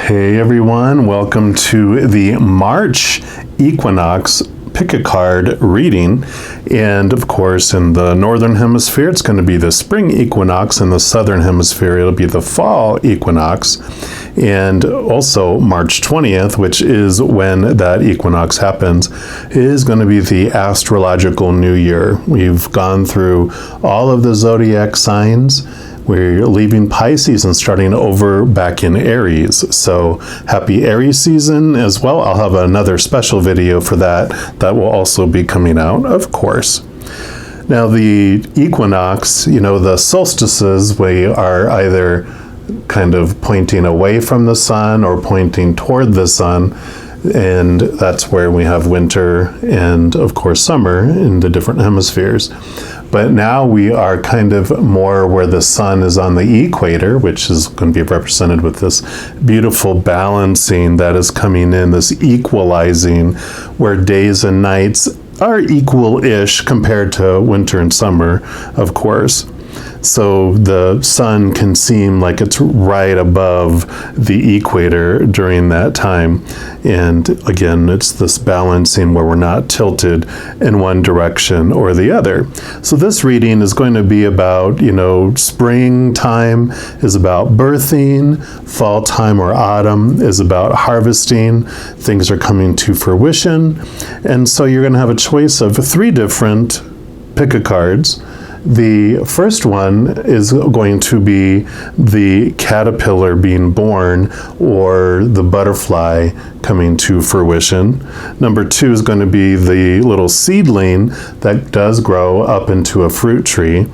Hey everyone, welcome to the March Equinox pick a card reading. And of course, in the northern hemisphere, it's going to be the spring equinox. In the southern hemisphere, it'll be the fall equinox. And also March 20th, which is when that equinox happens, is going to be the astrological new year. We've gone through all of the zodiac signs. We're leaving Pisces and starting over back in Aries. So happy Aries season as well. I'll have another special video for that. That will also be coming out, of course. Now the equinox, the solstices, we are either kind of pointing away from the sun or pointing toward the sun. And that's where we have winter and, of course, summer in the different hemispheres. But now we are kind of more where the sun is on the equator, which is going to be represented with this beautiful balancing that is coming in, this equalizing, where days and nights are equal-ish compared to winter and summer, of course. So the sun can seem like it's right above the equator during that time. And again, it's this balancing where we're not tilted in one direction or the other. So this reading is going to be about, springtime is about birthing, fall time or autumn is about harvesting, things are coming to fruition. And so you're going to have a choice of 3 different pick-a-cards. The first one is going to be the caterpillar being born or the butterfly coming to fruition. Number 2 is going to be the little seedling that does grow up into a fruit tree.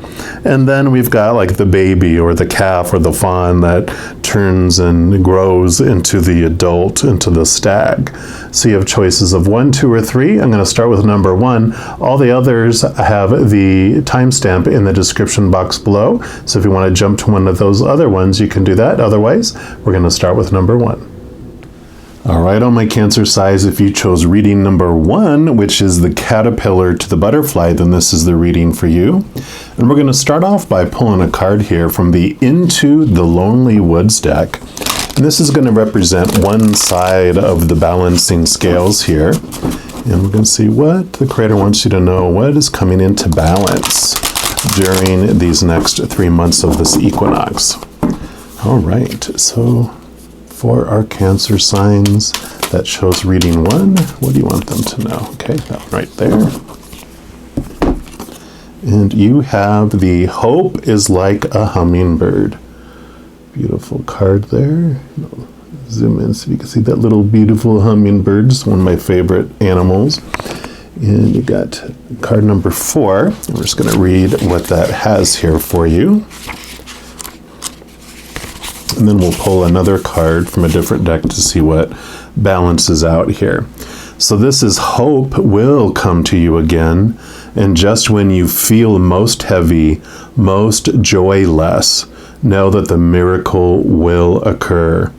And then we've got like the baby or the calf or the fawn that turns and grows into the adult, into the stag. So you have choices of 1, 2, or 3. I'm going to start with number 1. All the others have the timestamp in the description box below. So if you want to jump to one of those other ones, you can do that. Otherwise, we're going to start with number 1. All right, on my Cancer size, if you chose reading number 1, which is the caterpillar to the butterfly, then this is the reading for you. And we're going to start off by pulling a card here from the Into the Lonely Woods deck. And this is going to represent one side of the balancing scales here. And we're going to see what the creator wants you to know, what is coming into balance during these next 3 months of this equinox. All right, so for our Cancer signs that shows reading 1, what do you want them to know? Okay, that one right there. And you have the Hope is Like a Hummingbird. Beautiful card there. I'll zoom in so you can see that little beautiful hummingbird. It's one of my favorite animals. And you got card number 4. And we're just going to read what that has here for you. And then we'll pull another card from a different deck to see what balances out here. So this is Hope will come to you again, and just when you feel most heavy, most joyless, know that the miracle will occur.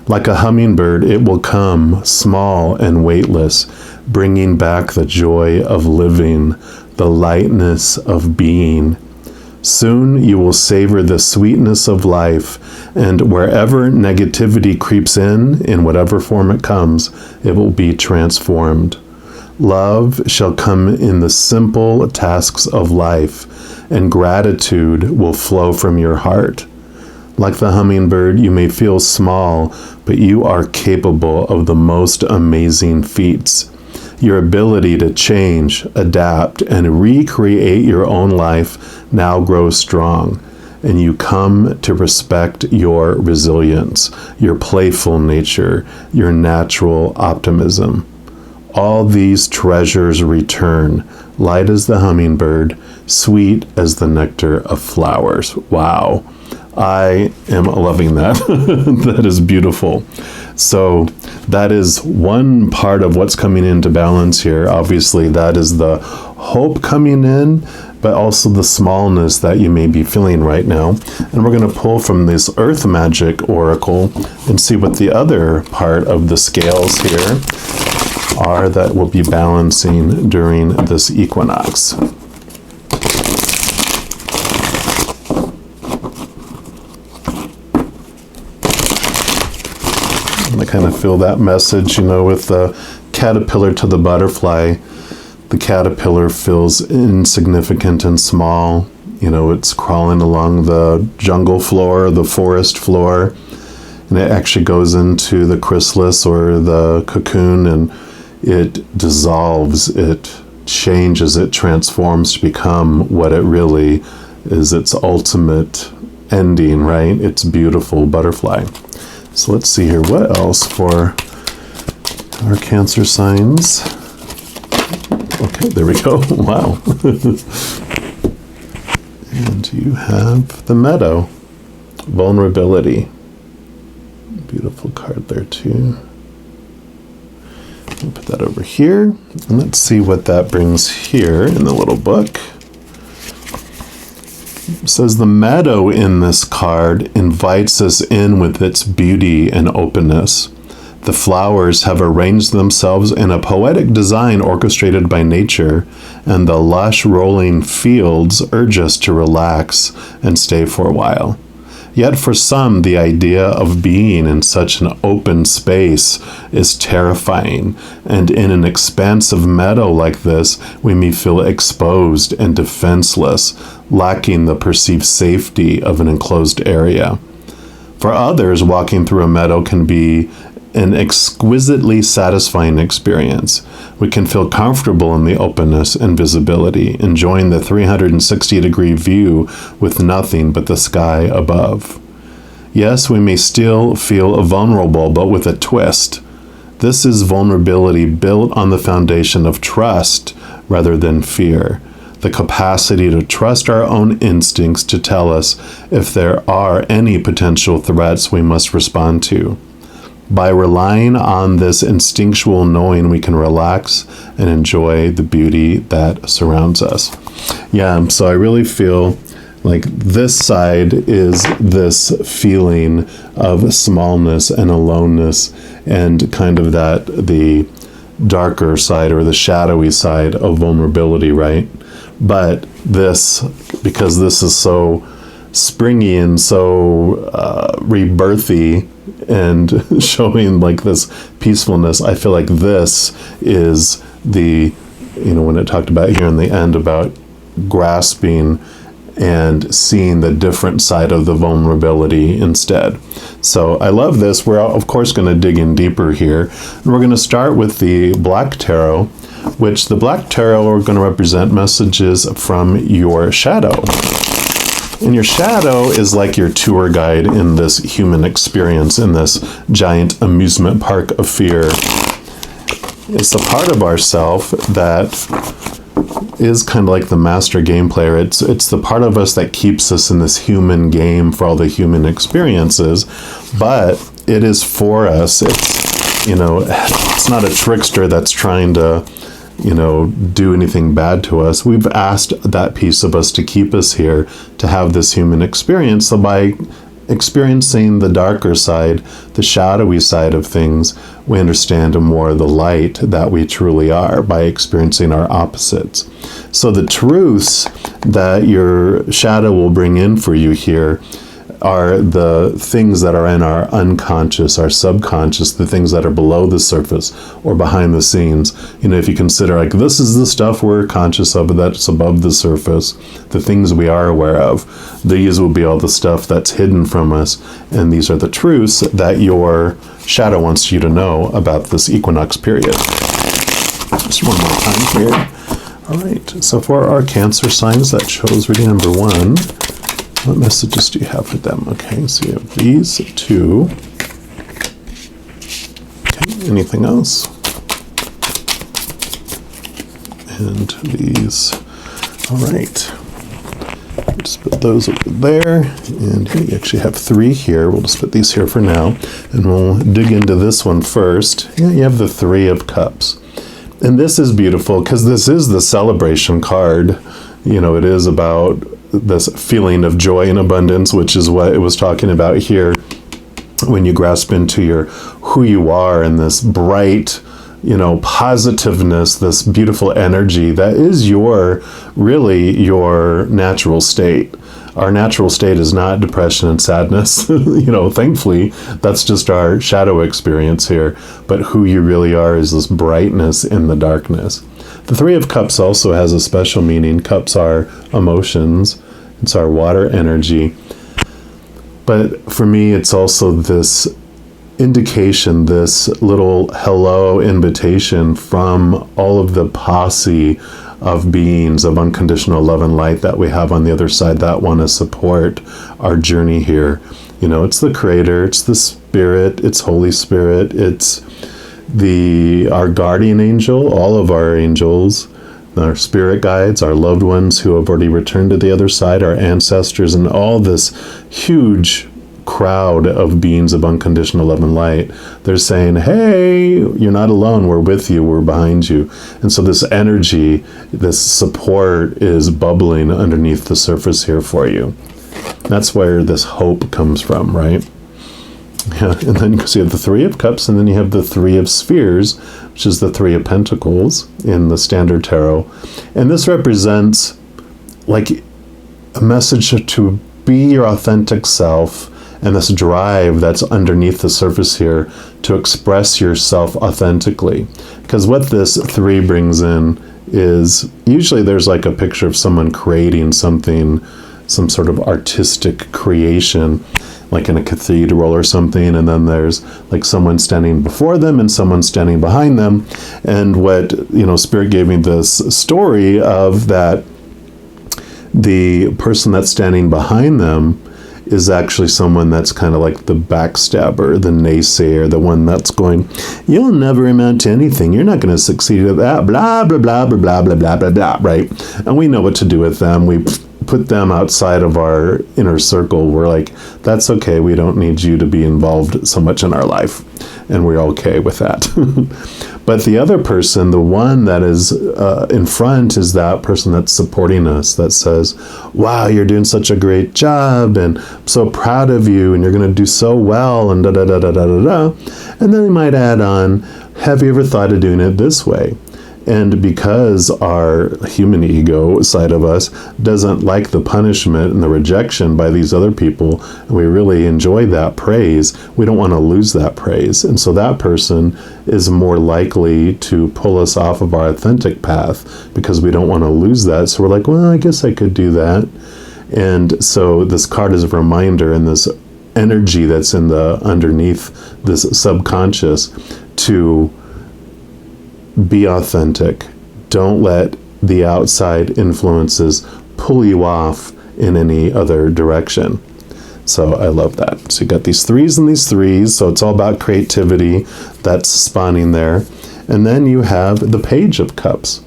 Like a hummingbird, it will come, small and weightless, bringing back the joy of living, the lightness of being. Soon you will savor the sweetness of life, and wherever negativity creeps in whatever form it comes, it will be transformed. Love shall come in the simple tasks of life, and gratitude will flow from your heart. Like the hummingbird, you may feel small, but you are capable of the most amazing feats. Your ability to change, adapt, and recreate your own life now grows strong, and you come to respect your resilience, your playful nature, your natural optimism. All these treasures return, light as the hummingbird, sweet as the nectar of flowers. Wow. I am loving that. That is beautiful. So that is one part of what's coming into balance here. Obviously, that is the hope coming in, but also the smallness that you may be feeling right now. And we're going to pull from this Earth Magic Oracle and see what the other part of the scales here are that will be balancing during this equinox. kind of feel that message, with the caterpillar to the butterfly. The caterpillar feels insignificant and small. It's crawling along the jungle floor, the forest floor, and it actually goes into the chrysalis or the cocoon, and it dissolves, it changes, it transforms to become what it really is, its ultimate ending, right? It's beautiful butterfly. So let's see here, what else for our Cancer signs? Okay, there we go. Wow. And you have the meadow, vulnerability. Beautiful card there too. I'll put that over here. And let's see what that brings here in the little book. It says the meadow in this card invites us in with its beauty and openness. The flowers have arranged themselves in a poetic design orchestrated by nature, and the lush rolling fields urge us to relax and stay for a while. Yet for some, the idea of being in such an open space is terrifying, and in an expansive meadow like this, we may feel exposed and defenseless, lacking the perceived safety of an enclosed area. For others, walking through a meadow can be an exquisitely satisfying experience. We can feel comfortable in the openness and visibility, enjoying the 360-degree view with nothing but the sky above. Yes, we may still feel vulnerable, but with a twist. This is vulnerability built on the foundation of trust rather than fear. The capacity to trust our own instincts to tell us if there are any potential threats we must respond to. By relying on this instinctual knowing, we can relax and enjoy the beauty that surrounds us. Yeah, so I really feel like this side is this feeling of smallness and aloneness, and kind of the darker side or the shadowy side of vulnerability, right? But this, because this is so springy and so rebirthy, and showing like this peacefulness, I feel like this is the, when it talked about here in the end about grasping and seeing the different side of the vulnerability instead. So I love this. We're of course going to dig in deeper here. And we're going to start with the Black Tarot, which the Black Tarot are going to represent messages from your shadow. And your shadow is like your tour guide in this human experience, in this giant amusement park of fear. It's a part of ourself that is kind of like the master game player. It's the part of us that keeps us in this human game for all the human experiences, but it is for us. It's not a trickster that's trying to do anything bad to us. We've asked that piece of us to keep us here, to have this human experience. So by experiencing the darker side, the shadowy side of things, we understand more the light that we truly are by experiencing our opposites. So the truths that your shadow will bring in for you here are the things that are in our unconscious, our subconscious, the things that are below the surface or behind the scenes. If you consider like this is the stuff we're conscious of that's above the surface, the things we are aware of, these will be all the stuff that's hidden from us, and these are the truths that your shadow wants you to know about this equinox period. Just one more time here. All right, so for our Cancer signs that chose reading number 1, what messages do you have for them? Okay, so you have these 2. Okay, anything else? And these. All right. Just put those over there. And you actually have 3 here. We'll just put these here for now. And we'll dig into this one first. Yeah, you have the 3 of Cups. And this is beautiful because this is the celebration card. It is about this feeling of joy and abundance, which is what it was talking about here when you grasp into who you are and this bright, positiveness, this beautiful energy that is really your natural state. Our natural state is not depression and sadness. Thankfully, that's just our shadow experience here. But who you really are is this brightness in the darkness. The Three of Cups also has a special meaning. Cups are emotions. It's our water energy. But for me, it's also this indication, this little hello invitation from all of the posse of beings of unconditional love and light that we have on the other side that want to support our journey here. It's the Creator, it's the Spirit, it's Holy Spirit, it's our guardian angel, all of our angels, our spirit guides, our loved ones who have already returned to the other side, our ancestors, and all this huge crowd of beings of unconditional love and light. They're saying, hey, you're not alone. We're with you. We're behind you. And so this energy, this support is bubbling underneath the surface here for you. That's where this hope comes from, right? Yeah, and then you have the Three of Cups, and then you have the Three of Spheres, which is the Three of Pentacles in the Standard Tarot. And this represents like a message to be your authentic self, and this drive that's underneath the surface here to express yourself authentically. Because what this three brings in is usually there's like a picture of someone creating something, some sort of artistic creation, like in a cathedral or something, and then there's like someone standing before them and someone standing behind them. And what, Spirit gave me this story of that the person that's standing behind them is actually someone that's kind of like the backstabber, the naysayer, the one that's going, you'll never amount to anything. You're not going to succeed at that, blah, blah, blah, blah, blah, blah, blah, blah, blah, right? And we know what to do with them. We put them outside of our inner circle. We're like, that's okay. We don't need you to be involved so much in our life. And we're okay with that. But the other person, the one that is in front, is that person that's supporting us, that says, wow, you're doing such a great job, and I'm so proud of you, and you're going to do so well, and da-da-da-da-da-da-da. And then they might add on, have you ever thought of doing it this way? And because our human ego side of us doesn't like the punishment and the rejection by these other people, and we really enjoy that praise, we don't want to lose that praise. And so that person is more likely to pull us off of our authentic path because we don't want to lose that. So we're like, well, I guess I could do that. And so this card is a reminder, and this energy that's in the underneath this subconscious, to be authentic. Don't let the outside influences pull you off in any other direction. So I love that. So you got these threes and these threes. So it's all about creativity that's spawning there. And then you have the Page of Cups.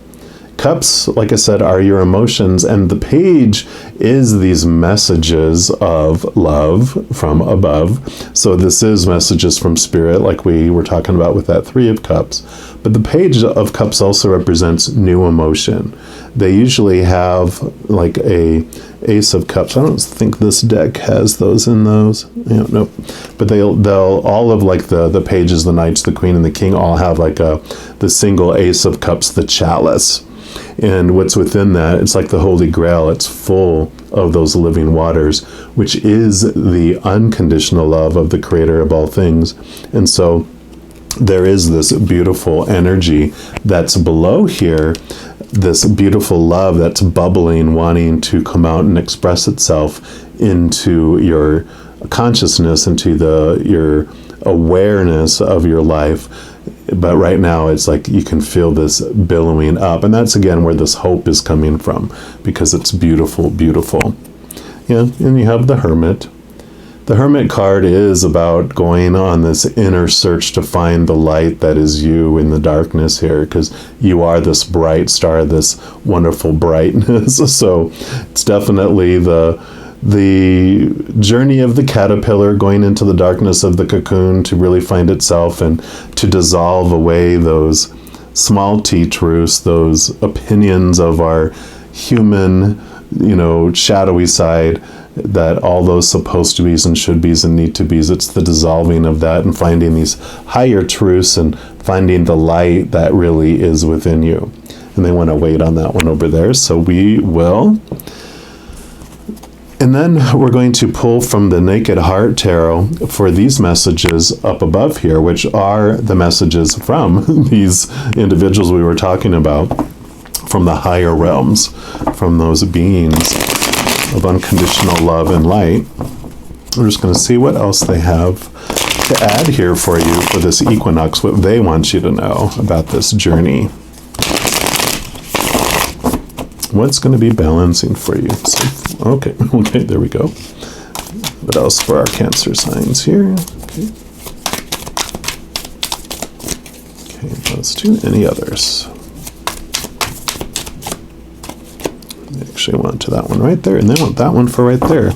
Cups, like I said, are your emotions, and the page is these messages of love from above. So this is messages from Spirit, like we were talking about with that Three of Cups. But the Page of Cups also represents new emotion. They usually have like a Ace of Cups. I don't think this deck has those in those. Nope. But they'll all of like the pages, the knights, the queen, and the king all have like the single Ace of Cups, the chalice. And what's within that, it's like the Holy Grail. It's full of those living waters, which is the unconditional love of the Creator of all things. And so there is this beautiful energy that's below here, this beautiful love that's bubbling, wanting to come out and express itself into your consciousness, into your awareness of your life. But right now it's like you can feel this billowing up, and that's again where this hope is coming from, because it's beautiful, beautiful. Yeah, and you have the Hermit. The Hermit card is about going on this inner search to find the light that is you in the darkness here, because you are this bright star, this wonderful brightness. So it's definitely the journey of the caterpillar going into the darkness of the cocoon to really find itself and to dissolve away those small t truths, those opinions of our human, shadowy side, that all those supposed to be's and should be's and need to be's. It's the dissolving of that and finding these higher truths and finding the light that really is within you. And they want to wait on that one over there. So we will And then we're going to pull from the Naked Heart Tarot for these messages up above here, which are the messages from these individuals we were talking about, from the higher realms, from those beings of unconditional love and light. We're just going to see what else they have to add here for you for this equinox, what they want you to know about this journey. What's going to be balancing for you? So, okay, there we go. What else for our Cancer signs here? Okay, those two. Any others? They actually want to that one right there, and they want that one for right there.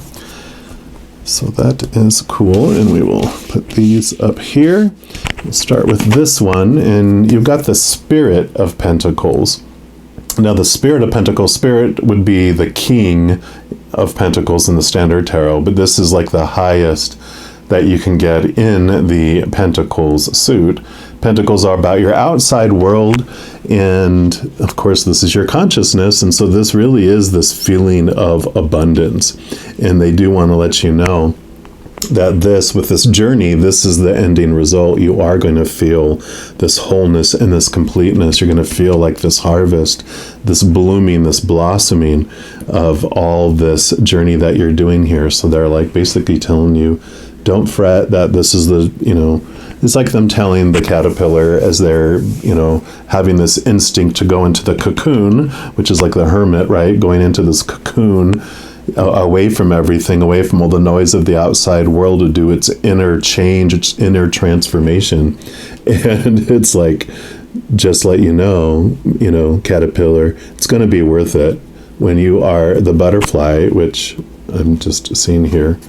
So that is cool, and we will put these up here. We'll start with this one, and you've got the Spirit of Pentacles. Now, the Spirit of Pentacles, Spirit would be the King of Pentacles in the Standard Tarot, but this is like the highest that you can get in the Pentacles suit. Pentacles are about your outside world, and of course this is your consciousness, and so this really is this feeling of abundance. And they do want to let you know that with this journey, this is the ending result. You are going to feel this wholeness and this completeness. You're going to feel like this harvest, this blooming, this blossoming of all this journey that you're doing here. So they're like basically telling you, don't fret that this is the, it's like them telling the caterpillar as they're, having this instinct to go into the cocoon, which is like the hermit, right? Going into this cocoon, away from everything, away from all the noise of the outside world, to do its inner change, its inner transformation. And it's like, just let you know, caterpillar, it's going to be worth it when you are the butterfly, which I'm just seeing here.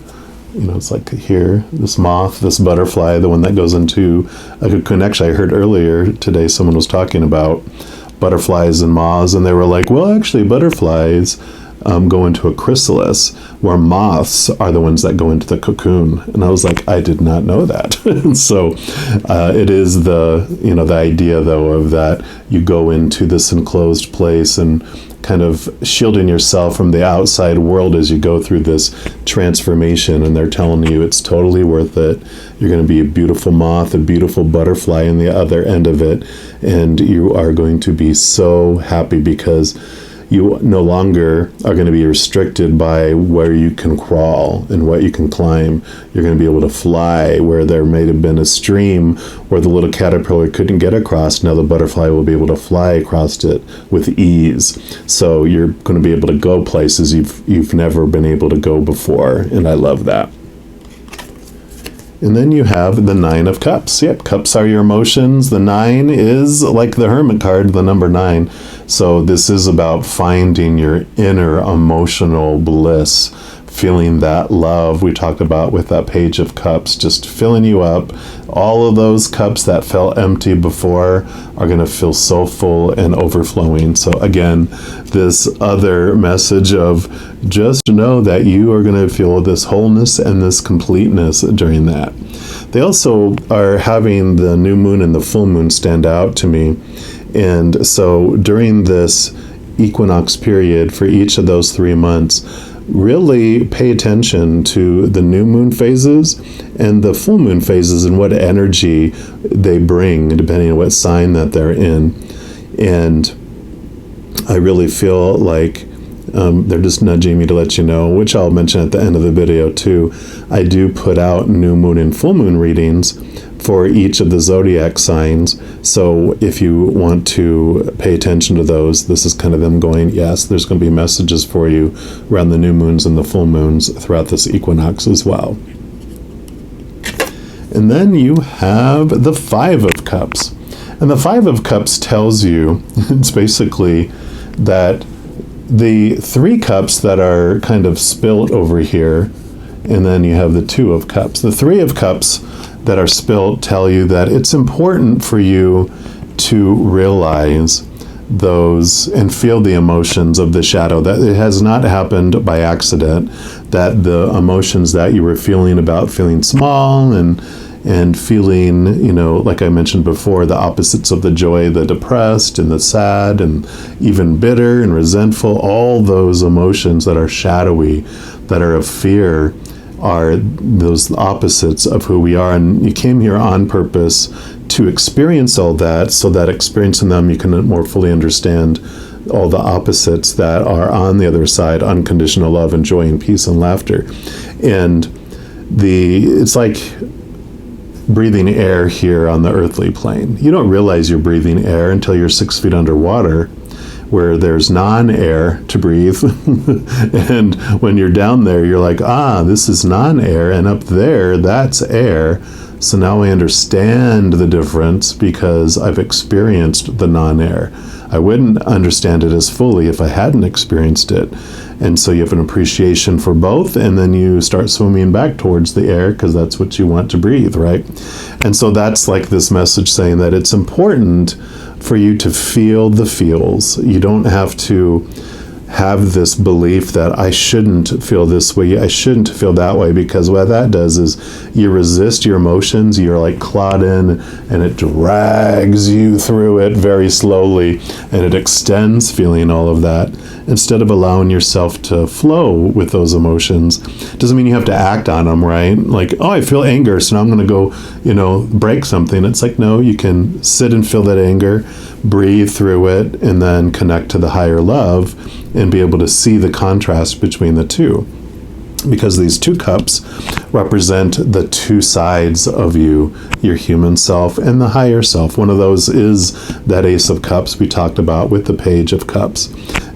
It's like here, this moth, this butterfly, the one that goes into a cocoon. Actually, I heard earlier today someone was talking about butterflies and moths, and they were like, well, actually, butterflies go into a chrysalis, where moths are the ones that go into the cocoon. And I was like, I did not know that. So it is the idea, though, of that you go into this enclosed place and kind of shielding yourself from the outside world as you go through this transformation. And they're telling you it's totally worth it. You're going to be a beautiful moth, a beautiful butterfly in the other end of it. And you are going to be so happy because you no longer are going to be restricted by where you can crawl and what you can climb. You're going to be able to fly where there may have been a stream where the little caterpillar couldn't get across. Now the butterfly will be able to fly across it with ease. So you're going to be able to go places you've never been able to go before. And I love that. And then you have the Nine of Cups. Yep, cups are your emotions. The 9 is like the Hermit card, the number 9. So this is about finding your inner emotional bliss, feeling that love we talked about with that Page of Cups, just filling you up. All of those cups that felt empty before are going to feel so full and overflowing. So again, this other message of just know that you are going to feel this wholeness and this completeness during that. They also are having the new moon and the full moon stand out to me. And so during this equinox period for each of those 3 months, really pay attention to the new moon phases and the full moon phases and what energy they bring, depending on what sign that they're in. And I really feel like they're just nudging me to let you know, which I'll mention at the end of the video too. I do put out new moon and full moon readings for each of the zodiac signs. So if you want to pay attention to those, this is kind of them going, yes, there's going to be messages for you around the new moons and the full moons throughout this equinox as well. And then you have the 5 of Cups. And the 5 of Cups tells you, it's basically that the 3 cups that are kind of spilt over here, and then you have the 2 of Cups. The 3 of Cups that are spilt tell you that it's important for you to realize those and feel the emotions of the shadow, that it has not happened by accident, that the emotions that you were feeling about feeling small and feeling, like I mentioned before, the opposites of the joy, the depressed and the sad and even bitter and resentful, all those emotions that are shadowy, that are of fear are those opposites of who we are. And you came here on purpose to experience all that, so that experiencing them you can more fully understand all the opposites that are on the other side: unconditional love and joy and peace and laughter. And it's like breathing air here on the earthly plane. You don't realize you're breathing air until you're 6 feet underwater, where there's non-air to breathe. And when you're down there, you're like, this is non-air, and up there, that's air. So now I understand the difference because I've experienced the non-air. I wouldn't understand it as fully if I hadn't experienced it. And so you have an appreciation for both, and then you start swimming back towards the air because that's what you want to breathe, right? And so that's like this message saying that it's important for you to feel the feels. You don't have to have this belief that I shouldn't feel this way, I shouldn't feel that way, because what that does is you resist your emotions. You're like clawed in, and it drags you through it very slowly, and it extends feeling all of that instead of allowing yourself to flow with those emotions. Doesn't mean you have to act on them, right? Like, I feel anger, so now I'm going to go, break something. It's like, no, you can sit and feel that anger, breathe through it, and then connect to the higher love and be able to see the contrast between the two. Because these two cups represent the two sides of you, your human self and the higher self. One of those is that Ace of Cups we talked about with the Page of Cups.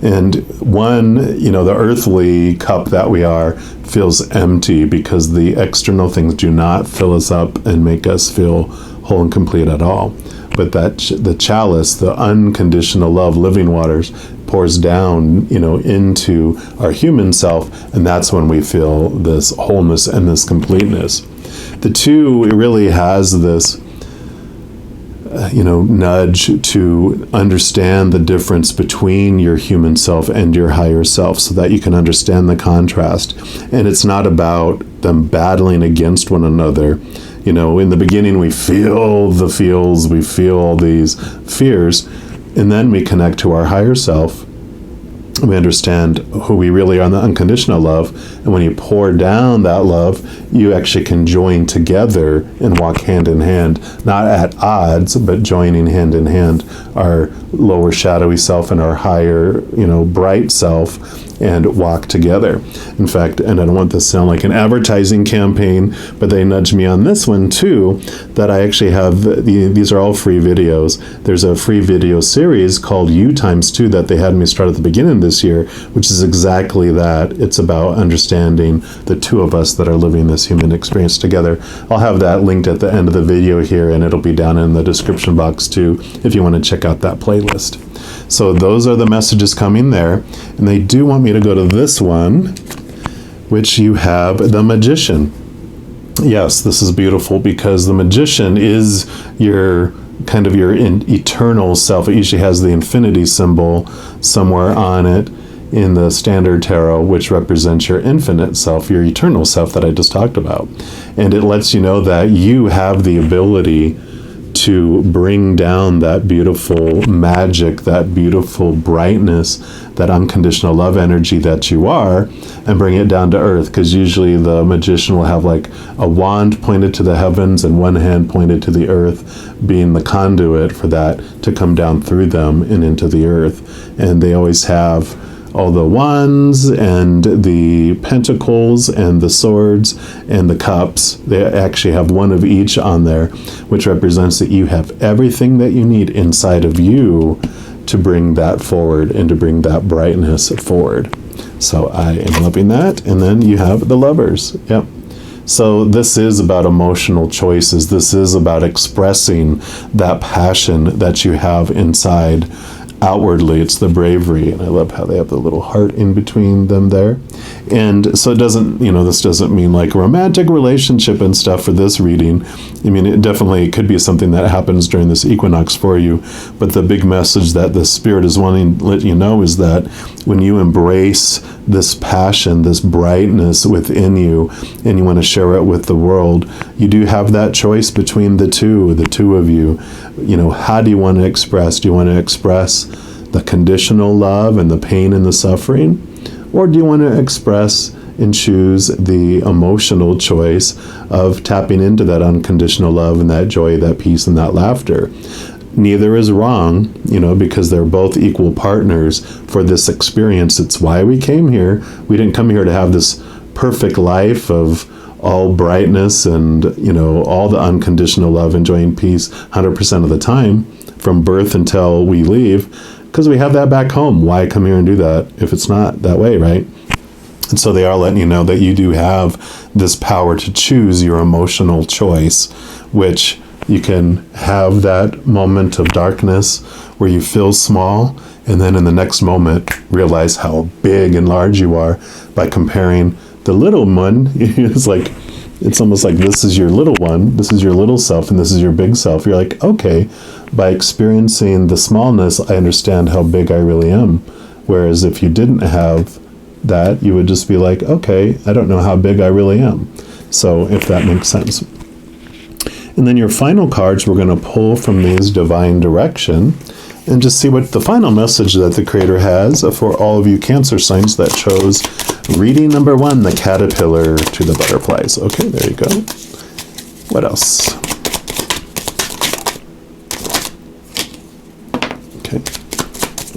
And one, the earthly cup that we are feels empty because the external things do not fill us up and make us feel whole and complete at all. But the chalice, the unconditional love, living waters, pours down, into our human self, and that's when we feel this wholeness and this completeness. The two, it really has this, nudge to understand the difference between your human self and your higher self, so that you can understand the contrast. And it's not about them battling against one another. In the beginning, we feel the feels, we feel all these fears, and then we connect to our higher self. We understand who we really are in the unconditional love. And when you pour down that love, you actually can join together and walk hand in hand, not at odds, but joining hand in hand, our lower shadowy self and our higher, bright self, and walk together. In fact, and I don't want this to sound like an advertising campaign, but they nudged me on this one too, that I actually have, these are all free videos. There's a free video series called U times 2 that they had me start at the beginning this year, which is exactly that. It's about understanding the two of us that are living this human experience together. I'll have that linked at the end of the video here, and it'll be down in the description box too, if you want to check out that playlist. So those are the messages coming there. And they do want me to go to this one, which you have the Magician. Yes, this is beautiful because the Magician is your eternal self. It usually has the infinity symbol somewhere on it in the standard tarot, which represents your infinite self, your eternal self that I just talked about. And it lets you know that you have the ability to bring down that beautiful magic, that beautiful brightness, that unconditional love energy that you are, and bring it down to earth. Because usually the magician will have like a wand pointed to the heavens and one hand pointed to the earth, being the conduit for that to come down through them and into the earth. And they always have all the wands and the pentacles and the swords and the cups. They actually have one of each on there, which represents that you have everything that you need inside of you to bring that forward and to bring that brightness forward. So I am loving that. And then you have the Lovers. Yep. So this is about emotional choices. This is about expressing that passion that you have inside. Outwardly, it's the bravery, and I love how they have the little heart in between them there. And so it doesn't, this doesn't mean like romantic relationship and stuff for this reading. I mean, it definitely could be something that happens during this equinox for you, but the big message that the Spirit is wanting to let you know is that when you embrace this passion, this brightness within you, and you want to share it with the world, you do have that choice between the two of you. How do you want to express? Do you want to express the conditional love and the pain and the suffering? Or do you want to express and choose the emotional choice of tapping into that unconditional love and that joy, that peace, and that laughter. Neither is wrong, because they're both equal partners for this experience. It's why we came here. We didn't come here to have this perfect life of all brightness and, all the unconditional love and joy and peace 100% of the time from birth until we leave, because we have that back home. Why come here and do that if it's not that way, right? And so they are letting you know that you do have this power to choose your emotional choice, which you can have that moment of darkness where you feel small, and then in the next moment realize how big and large you are by comparing the little one. It's almost like this is your little one, this is your little self, and this is your big self. You're like, okay, by experiencing the smallness, I understand how big I really am. Whereas if you didn't have that, you would just be like, okay, I don't know how big I really am. So if that makes sense. And then your final cards, we're going to pull from these divine direction and just see what the final message that the Creator has for all of you Cancer signs that chose reading number 1, the caterpillar to the butterflies. Okay, there you go. What else? Okay.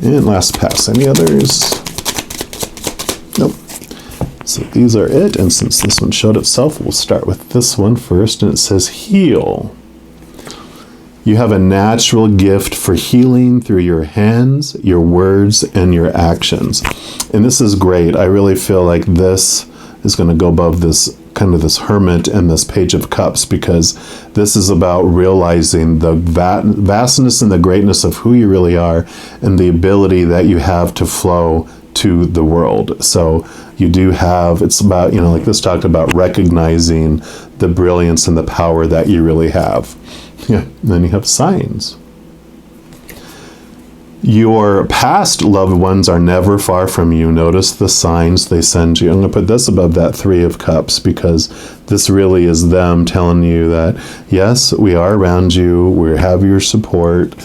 And last pass. Any others? Nope. So these are it, and since this one showed itself, we'll start with this one first, and it says heal. You have a natural gift for healing through your hands, your words, and your actions. And this is great. I really feel like this is going to go above this kind of this hermit and this Page of Cups, because this is about realizing the vastness and the greatness of who you really are and the ability that you have to flow to the world. So you do have, it's about, like this talked about recognizing the brilliance and the power that you really have. Yeah, and then you have signs. Your past loved ones are never far from you. Notice the signs they send you. I'm going to put this above that 3 of Cups, because this really is them telling you that, yes, we are around you. We have your support.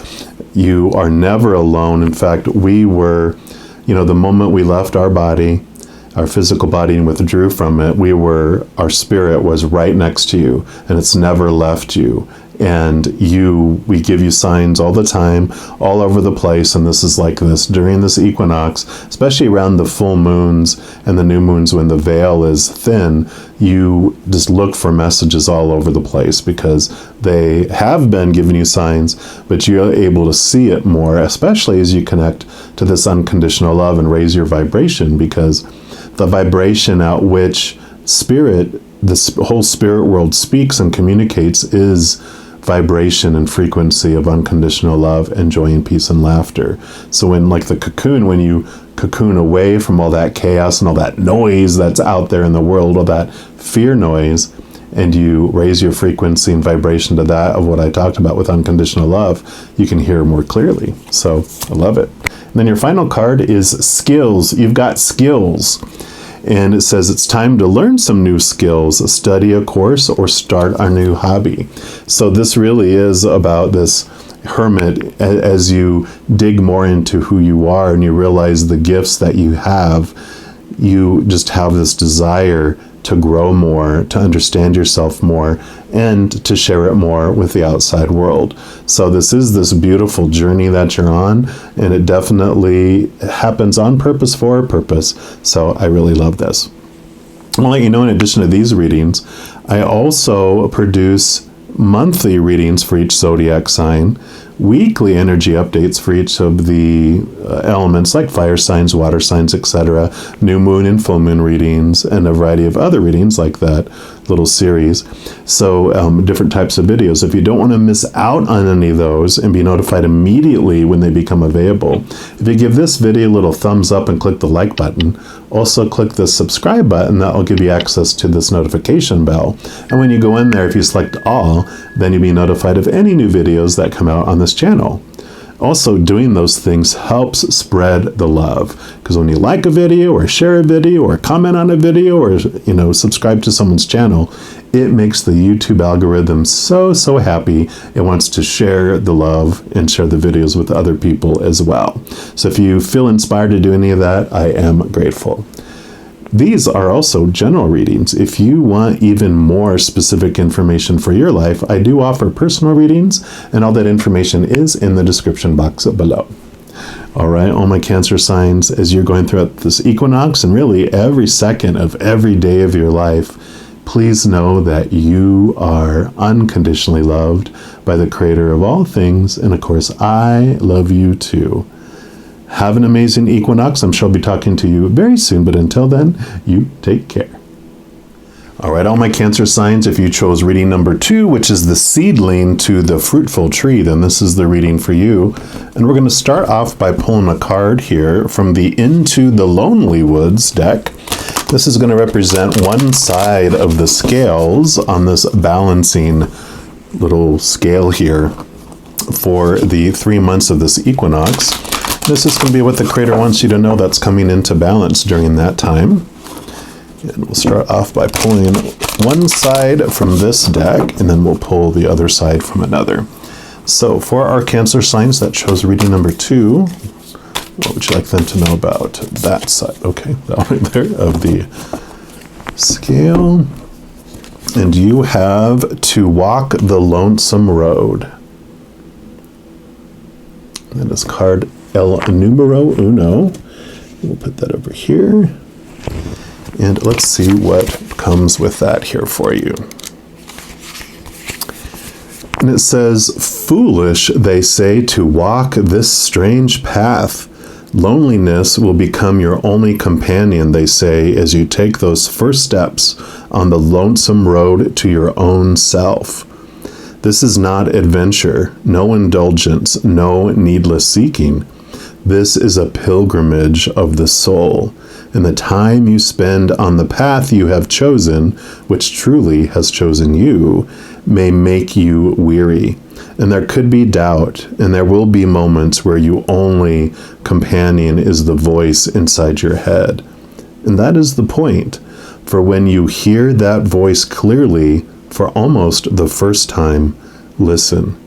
You are never alone. In fact, we were, the moment we left our body, our physical body, and withdrew from it, our spirit was right next to you, and it's never left you. And we give you signs all the time, all over the place. And this is like this during this equinox, especially around the full moons and the new moons when the veil is thin. You just look for messages all over the place, because they have been giving you signs, but you're able to see it more, especially as you connect to this unconditional love and raise your vibration, because the vibration at which this whole spirit world speaks and communicates is vibration and frequency of unconditional love and joy and peace and laughter. So when, like the cocoon, when you cocoon away from all that chaos and all that noise that's out there in the world, all that fear noise, and you raise your frequency and vibration to that of what I talked about with unconditional love, you can hear more clearly. So I love it. And then your final card is skills. You've got skills. And it says it's time to learn some new skills, study a course, or start a new hobby. So this really is about this hermit. As you dig more into who you are and you realize the gifts that you have, you just have this desire to grow more, to understand yourself more, and to share it more with the outside world. So this is this beautiful journey that you're on, and it definitely happens on purpose for a purpose. So I really love this. I'll let you know, in addition to these readings, I also produce monthly readings for each zodiac sign, weekly energy updates for each of the elements like fire signs, water signs, etc., new moon and full moon readings, and a variety of other readings like that little series. So different types of videos. If you don't want to miss out on any of those and be notified immediately when they become available, if you give this video a little thumbs up and click the like button, also click the subscribe button, that will give you access to this notification bell. And when you go in there, if you select all, then you'll be notified of any new videos that come out on this channel. Also, doing those things helps spread the love, because when you like a video or share a video or comment on a video or subscribe to someone's channel, it makes the YouTube algorithm so happy. It wants to share the love and share the videos with other people as well. So if you feel inspired to do any of that, I am grateful. These are also general readings. If you want even more specific information for your life, I do offer personal readings, and all that information is in the description box below. All right, all my Cancer signs, as you're going throughout this equinox and really every second of every day of your life, please know that you are unconditionally loved by the Creator of all things, and of course, I love you too. Have an amazing equinox. I'm sure I'll be talking to you very soon, but until then, you take care. All right, all my Cancer signs, if you chose reading number 2, which is the seedling to the fruitful tree, then this is the reading for you. And we're going to start off by pulling a card here from the Into the Lonely Woods deck. This is going to represent one side of the scales on this balancing little scale here for the 3 months of this equinox. This is going to be what the Creator wants you to know that's coming into balance during that time. And we'll start off by pulling one side from this deck, and then we'll pull the other side from another. So for our Cancer signs that chose reading number 2, what would you like them to know about that side? Okay, that one right there of the scale. And you have to walk the lonesome road. That is card El Numero Uno. We'll put that over here. And let's see what comes with that here for you. And it says, foolish, they say, to walk this strange path. Loneliness will become your only companion, they say, as you take those first steps on the lonesome road to your own self. This is not adventure, no indulgence, no needless seeking. This is a pilgrimage of the soul, and the time you spend on the path you have chosen, which truly has chosen you, may make you weary. And there could be doubt, and there will be moments where your only companion is the voice inside your head. And that is the point, for when you hear that voice clearly for almost the first time, listen,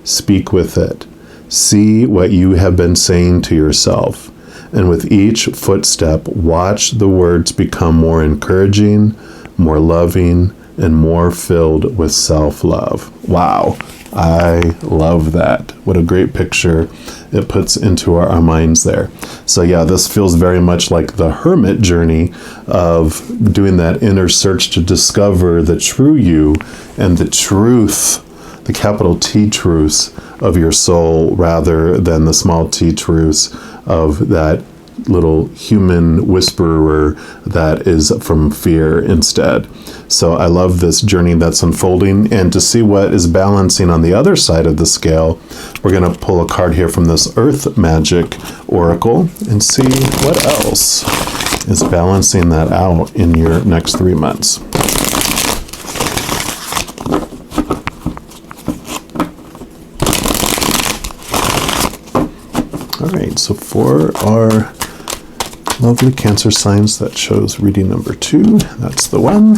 speak with it. See what you have been saying to yourself, and with each footstep, watch the words become more encouraging, more loving, and more filled with self-love. Wow, I love that. What a great picture it puts into our minds there. So yeah, this feels very much like the hermit journey of doing that inner search to discover the true you and the truth, the capital T truths of your soul, rather than the small t truths of that little human whisperer that is from fear instead. So I love this journey that's unfolding, and to see what is balancing on the other side of the scale, we're going to pull a card here from this Earth Magic Oracle and see what else is balancing that out in your next 3 months. All right, so for our lovely Cancer signs that chose reading number 2, that's the one.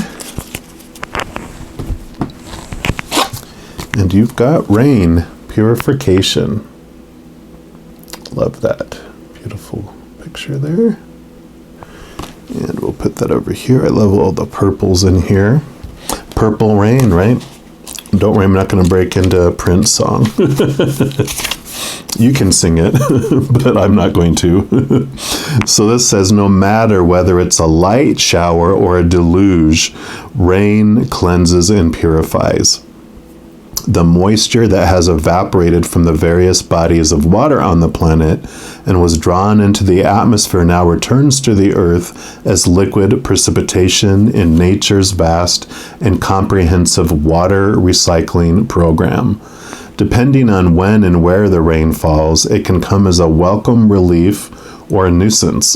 And you've got rain, purification. Love that. Beautiful picture there. And we'll put that over here. I love all the purples in here. Purple rain, right? Don't worry, I'm not going to break into a Prince song. You can sing it, but I'm not going to. So this says, no matter whether it's a light shower or a deluge, rain cleanses and purifies. The moisture that has evaporated from the various bodies of water on the planet and was drawn into the atmosphere now returns to the earth as liquid precipitation in nature's vast and comprehensive water recycling program. Depending on when and where the rain falls, it can come as a welcome relief or a nuisance.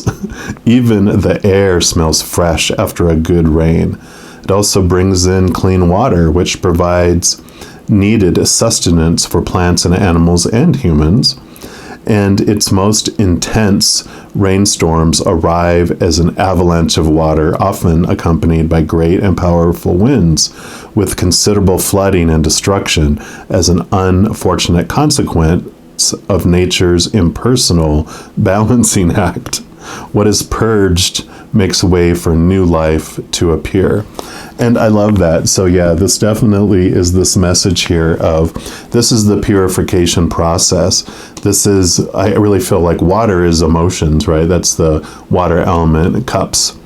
Even the air smells fresh after a good rain. It also brings in clean water, which provides needed sustenance for plants and animals and humans. And its most intense rainstorms arrive as an avalanche of water, often accompanied by great and powerful winds, with considerable flooding and destruction as an unfortunate consequence of nature's impersonal balancing act. What is purged makes way for new life to appear. And I love that. So yeah, this definitely is this message here of this is the purification process. This is, I really feel like water is emotions, right? That's the water element, cups.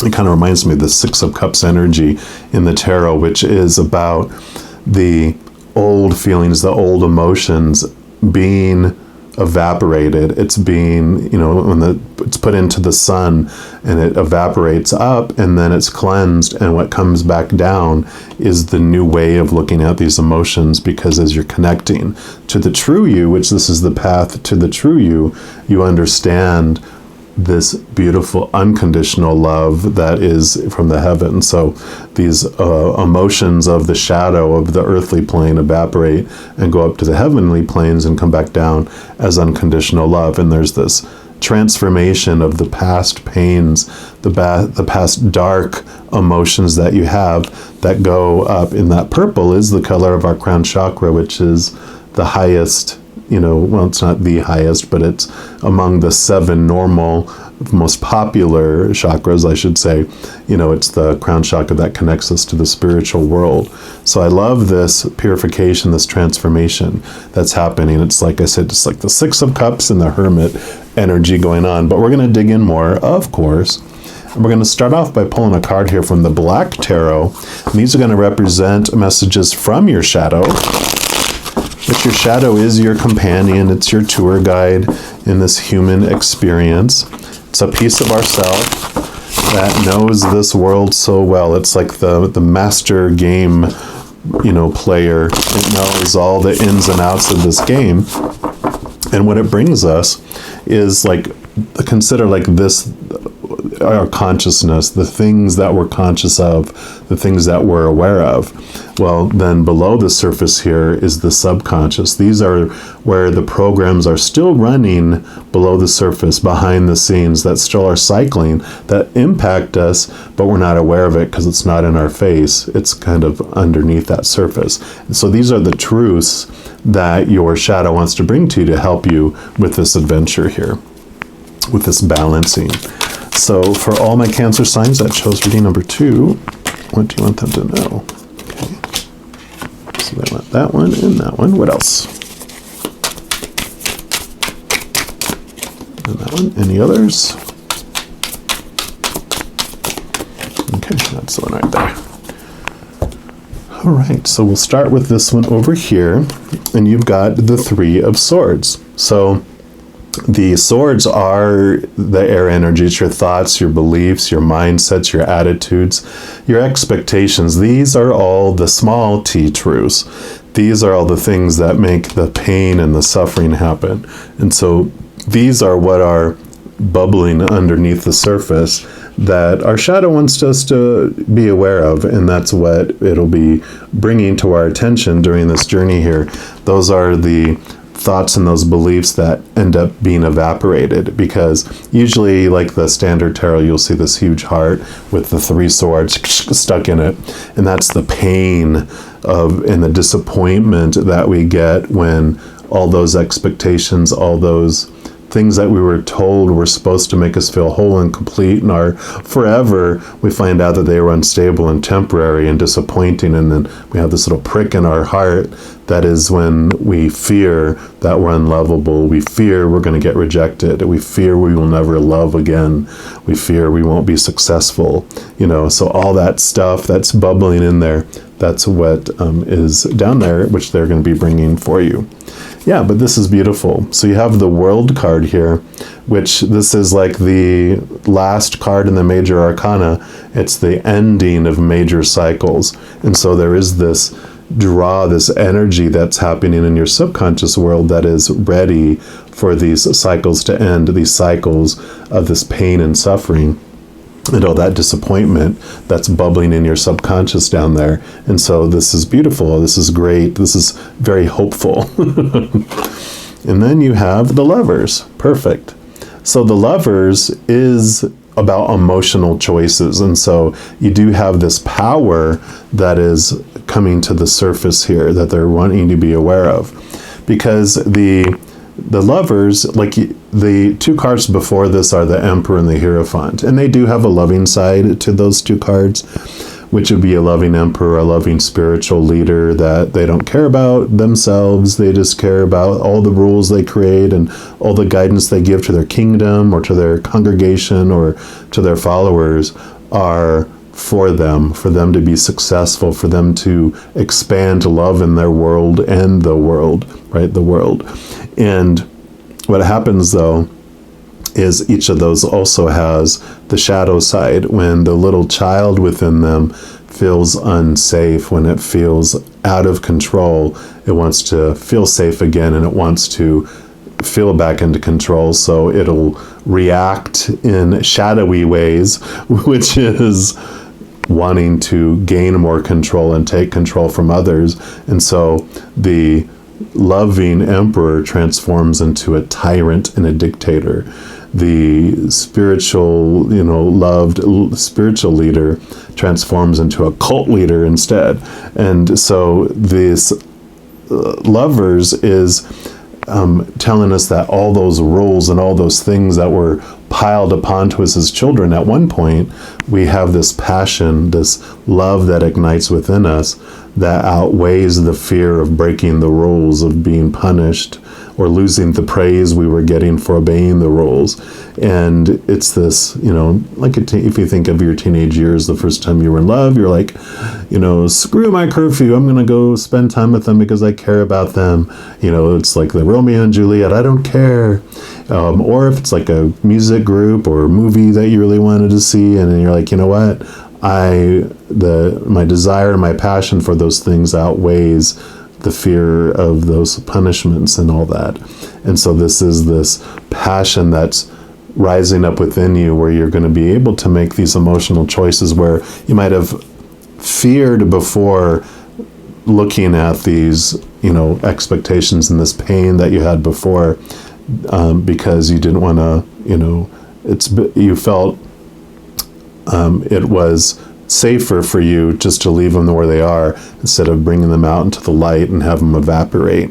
It kind of reminds me of the Six of Cups energy in the tarot, which is about the old feelings, the old emotions being evaporated. It's being, when it's put into the sun and it evaporates up and then it's cleansed, and what comes back down is the new way of looking at these emotions, because as you're connecting to the true you, which this is the path to the true you, you understand this beautiful unconditional love that is from the heavens. So these emotions of the shadow of the earthly plane evaporate and go up to the heavenly planes and come back down as unconditional love. And there's this transformation of the past pains, the past dark emotions that you have that go up. In that purple is the color of our crown chakra, which is the highest, well, it's not the highest, but it's among the 7 normal, most popular chakras, I should say. It's the crown chakra that connects us to the spiritual world. So I love this purification, this transformation that's happening. It's like I said, it's like the Six of Cups and the Hermit energy going on. But we're going to dig in more, of course. And we're going to start off by pulling a card here from the Black Tarot. And these are going to represent messages from your shadow. If your shadow is your companion, it's your tour guide in this human experience. It's a piece of ourself that knows this world so well. It's like the master game, player. It knows all the ins and outs of this game. And what it brings us is consider this, our consciousness, the things that we're conscious of, the things that we're aware of. Well, then below the surface here is the subconscious. These are where the programs are still running below the surface, behind the scenes, that still are cycling, that impact us, but we're not aware of it because it's not in our face. It's kind of underneath that surface. And so these are the truths that your shadow wants to bring to you to help you with this adventure here, with this balancing. So for all my Cancer signs that chose reading number 2, what do you want them to know? Okay. So they want that one and that one. What else? And that one. Any others? Okay, that's the one right there. All right, so we'll start with this one over here. And you've got the 3 of Swords. So the swords are the air energies, your thoughts, your beliefs, your mindsets, your attitudes, your expectations. These are all the small t truths. These are all the things that make the pain and the suffering happen. And so these are what are bubbling underneath the surface that our shadow wants us to be aware of. And that's what it'll be bringing to our attention during this journey here. Those are the thoughts and those beliefs that end up being evaporated, because usually like the standard tarot, you'll see this huge heart with the 3 swords stuck in it, and that's the pain of and the disappointment that we get when all those expectations, all those things that we were told were supposed to make us feel whole and complete and are forever, we find out that they were unstable and temporary and disappointing, and then we have this little prick in our heart. That is when we fear that we're unlovable. We fear we're going to get rejected. We fear we will never love again. We fear we won't be successful. So all that stuff that's bubbling in there, that's what is down there, which they're going to be bringing for you. Yeah, but this is beautiful. So you have the World card here, which this is like the last card in the major arcana. It's the ending of major cycles. And so there is this draw, this energy that's happening in your subconscious world that is ready for these cycles to end, these cycles of this pain and suffering and all that disappointment that's bubbling in your subconscious down there. And so this is beautiful. This is great. This is very hopeful. And then you have the Lovers. Perfect. So the Lovers is about emotional choices. And so you do have this power that is coming to the surface here that they're wanting to be aware of. Because the the lovers, like the two cards before this are the Emperor and the Hierophant. And they do have a loving side to those two cards, which would be a loving emperor, a loving spiritual leader that they don't care about themselves. They just care about all the rules they create and all the guidance they give to their kingdom or to their congregation or to their followers are for them to be successful, for them to expand love in their world and the world, right? The world. And what happens though is each of those also has the shadow side, when the little child within them feels unsafe, when it feels out of control. It wants to feel safe again, and it wants to feel back into control, so it'll react in shadowy ways, which is wanting to gain more control and take control from others. And so the loving emperor transforms into a tyrant and a dictator. The spiritual, loved spiritual leader transforms into a cult leader instead. And so this lovers is telling us that all those rules and all those things that were piled upon to us as children, at one point, we have this passion, this love that ignites within us that outweighs the fear of breaking the rules, of being punished, or losing the praise we were getting for obeying the rules. And it's this, like if you think of your teenage years, the first time you were in love, you're like, screw my curfew, I'm going to go spend time with them because I care about them. It's like the Romeo and Juliet, I don't care. Or if it's like a music group or a movie that you really wanted to see, and then you're like, you know what? My desire and my passion for those things outweighs the fear of those punishments and all that. And so this is this passion that's rising up within you, where you're going to be able to make these emotional choices where you might have feared before, looking at these, expectations and this pain that you had before, because you didn't want to, you felt it was safer for you just to leave them where they are instead of bringing them out into the light and have them evaporate.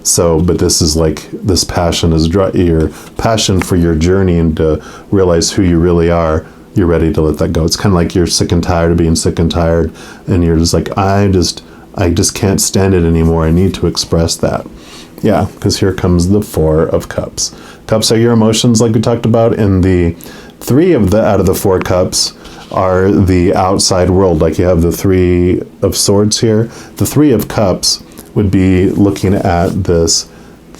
So, but this is like, this passion is your passion for your journey, and to realize who you really are. You're ready to let that go. It's kind of like you're sick and tired of being sick and tired, and you're just like, I just can't stand it anymore. I need to express that. Yeah, because here comes the Four of Cups. Cups are your emotions, like we talked about, and the three out of the four cups are the outside world. Like you have the Three of Swords here. The Three of Cups would be looking at the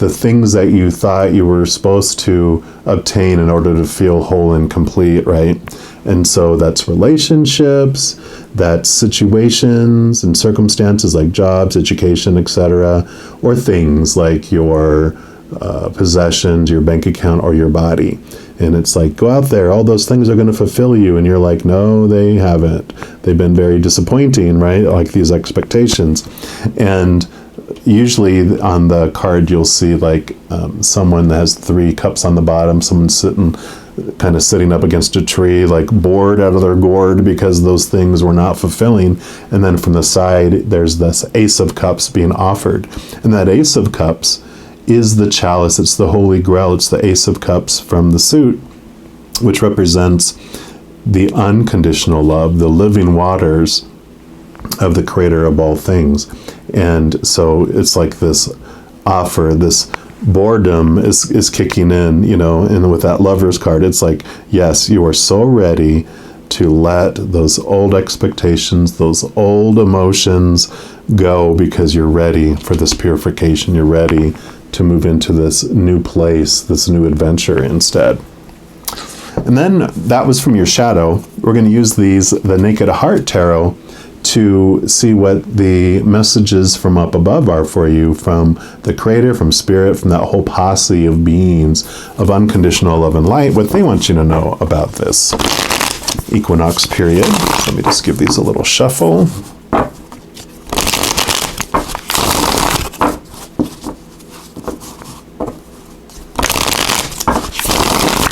things that you thought you were supposed to obtain in order to feel whole and complete, right? And so that's relationships, that's situations and circumstances like jobs, education, etc., or things like your possessions, your bank account, or your body. And it's like, go out there, all those things are going to fulfill you. And you're like, no, they haven't. They've been very disappointing, right? Like these expectations. And usually on the card, you'll see like someone that has three cups on the bottom, someone kind of sitting up against a tree, like bored out of their gourd because those things were not fulfilling. And then from the side, there's this Ace of Cups being offered. And that Ace of Cups is the chalice, it's the Holy Grail, it's the Ace of Cups from the suit, which represents the unconditional love, the living waters of the Creator of all things. And so it's like this offer, this boredom is kicking in, and with that Lover's card, it's like, yes, you are so ready to let those old expectations, those old emotions go, because you're ready for this purification. You're ready to move into this new place, this new adventure instead. And then that was from your shadow. We're going to use the Naked Heart Tarot, to see what the messages from up above are for you, from the Creator, from Spirit, from that whole posse of beings of unconditional love and light, what they want you to know about this equinox period. Let me just give these a little shuffle.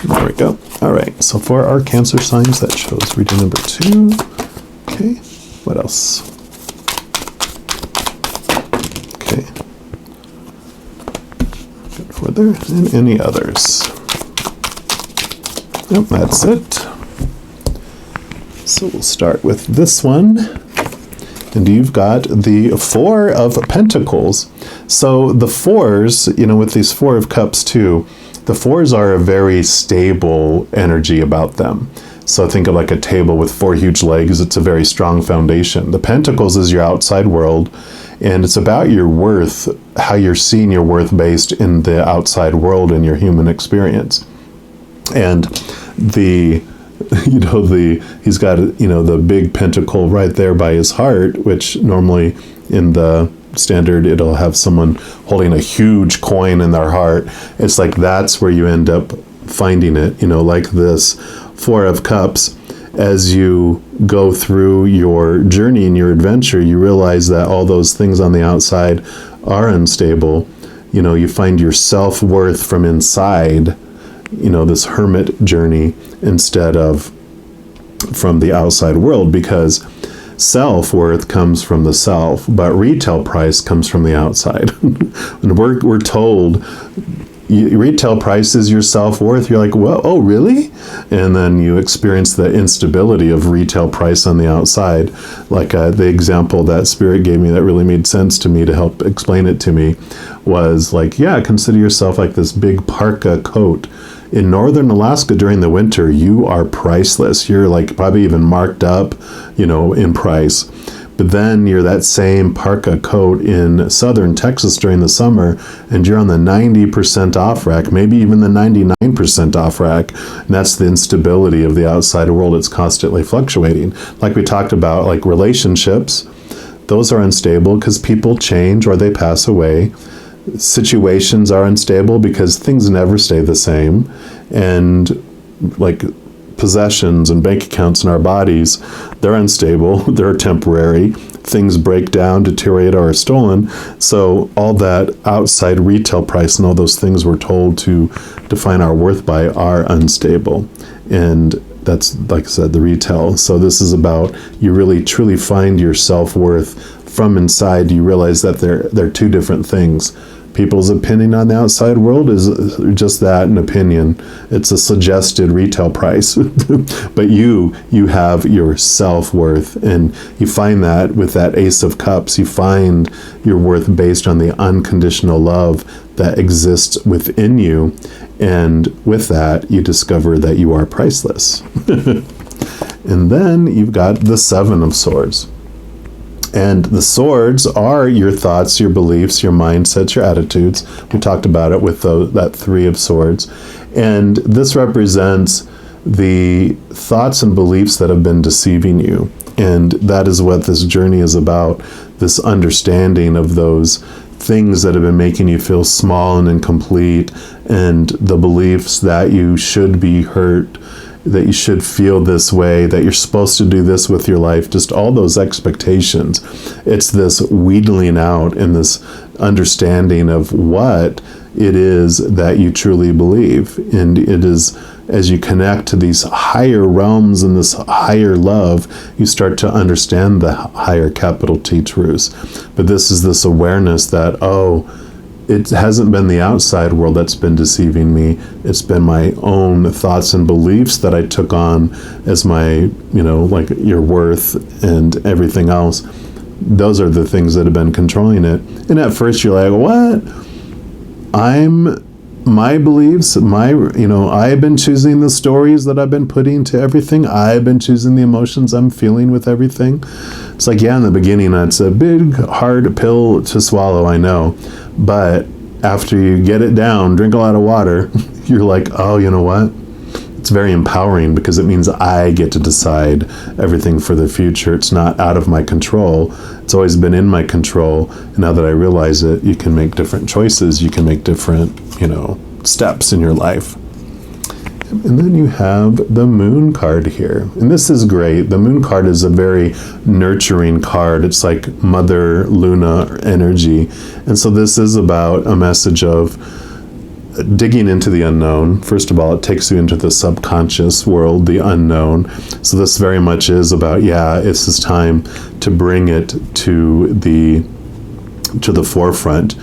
There we go. All right, so for our Cancer signs, that shows reading number 2. Okay, what else? Okay. Good for other? And any others? Yep, that's it. So we'll start with this one. And you've got the Four of Pentacles. So the fours, with these Four of Cups too, the fours are a very stable energy about them. So think of like a table with four huge legs. It's a very strong foundation. The Pentacles is your outside world, and it's about your worth, how you're seeing your worth based in the outside world and your human experience. And he's got, the big pentacle right there by his heart, which normally in the standard, it'll have someone holding a huge coin in their heart. It's like, that's where you end up finding it, like this Four of Cups. As you go through your journey and your adventure, you realize that all those things on the outside are unstable. You find your self-worth from inside, this hermit journey, instead of from the outside world, because self-worth comes from the self, but retail price comes from the outside. And we're told retail price is your self-worth. You're like, well, oh, really? And then you experience the instability of retail price on the outside. Like the example that Spirit gave me that really made sense to me to help explain it to me was like, yeah, consider yourself like this big parka coat. In northern Alaska during the winter, you are priceless. You're like probably even marked up, in price. But then you're that same parka coat in southern Texas during the summer, and you're on the 90% off rack, maybe even the 99% off rack. And that's the instability of the outside world. It's constantly fluctuating. Like we talked about, like relationships, those are unstable because people change or they pass away. Situations are unstable because things never stay the same. And like possessions and bank accounts in our bodies, they're unstable, they're temporary, things break down, deteriorate, or are stolen. So all that outside retail price and all those things we're told to define our worth by are unstable. And that's, like I said, the retail. So this is about, you really truly find your self-worth from inside. You realize that they're two different things. People's opinion on the outside world is just that, an opinion. It's a suggested retail price. But you have your self-worth, and you find that with that Ace of Cups. You find your worth based on the unconditional love that exists within you. And with that, you discover that you are priceless. And then you've got the Seven of Swords. And the swords are your thoughts, your beliefs, your mindsets, your attitudes. We talked about it with that Three of Swords. And this represents the thoughts and beliefs that have been deceiving you. And that is what this journey is about, this understanding of those things that have been making you feel small and incomplete, and the beliefs that you should be hurt, that you should feel this way, that you're supposed to do this with your life, just all those expectations. It's this wheedling out and this understanding of what it is that you truly believe. And it is, as you connect to these higher realms and this higher love, you start to understand the higher capital T truths. But this is this awareness that, it hasn't been the outside world that's been deceiving me. It's been my own thoughts and beliefs that I took on as my, like your worth and everything else. Those are the things that have been controlling it. And at first you're like, what? My beliefs, I've been choosing the stories that I've been putting to everything. I've been choosing the emotions I'm feeling with everything. It's like, yeah, in the beginning, it's a big, hard pill to swallow, I know. But after you get it down, drink a lot of water, you're like, oh, you know what? It's very empowering because it means I get to decide everything for the future. It's not out of my control. It's always been in my control. And now that I realize it, you can make different choices. You can make different, steps in your life. And then you have the Moon card here. And this is great. The Moon card is a very nurturing card. It's like Mother Luna energy. And so this is about a message of digging into the unknown. First of all, it takes you into the subconscious world, the unknown. So this very much is about, it's this time to bring it to the forefront,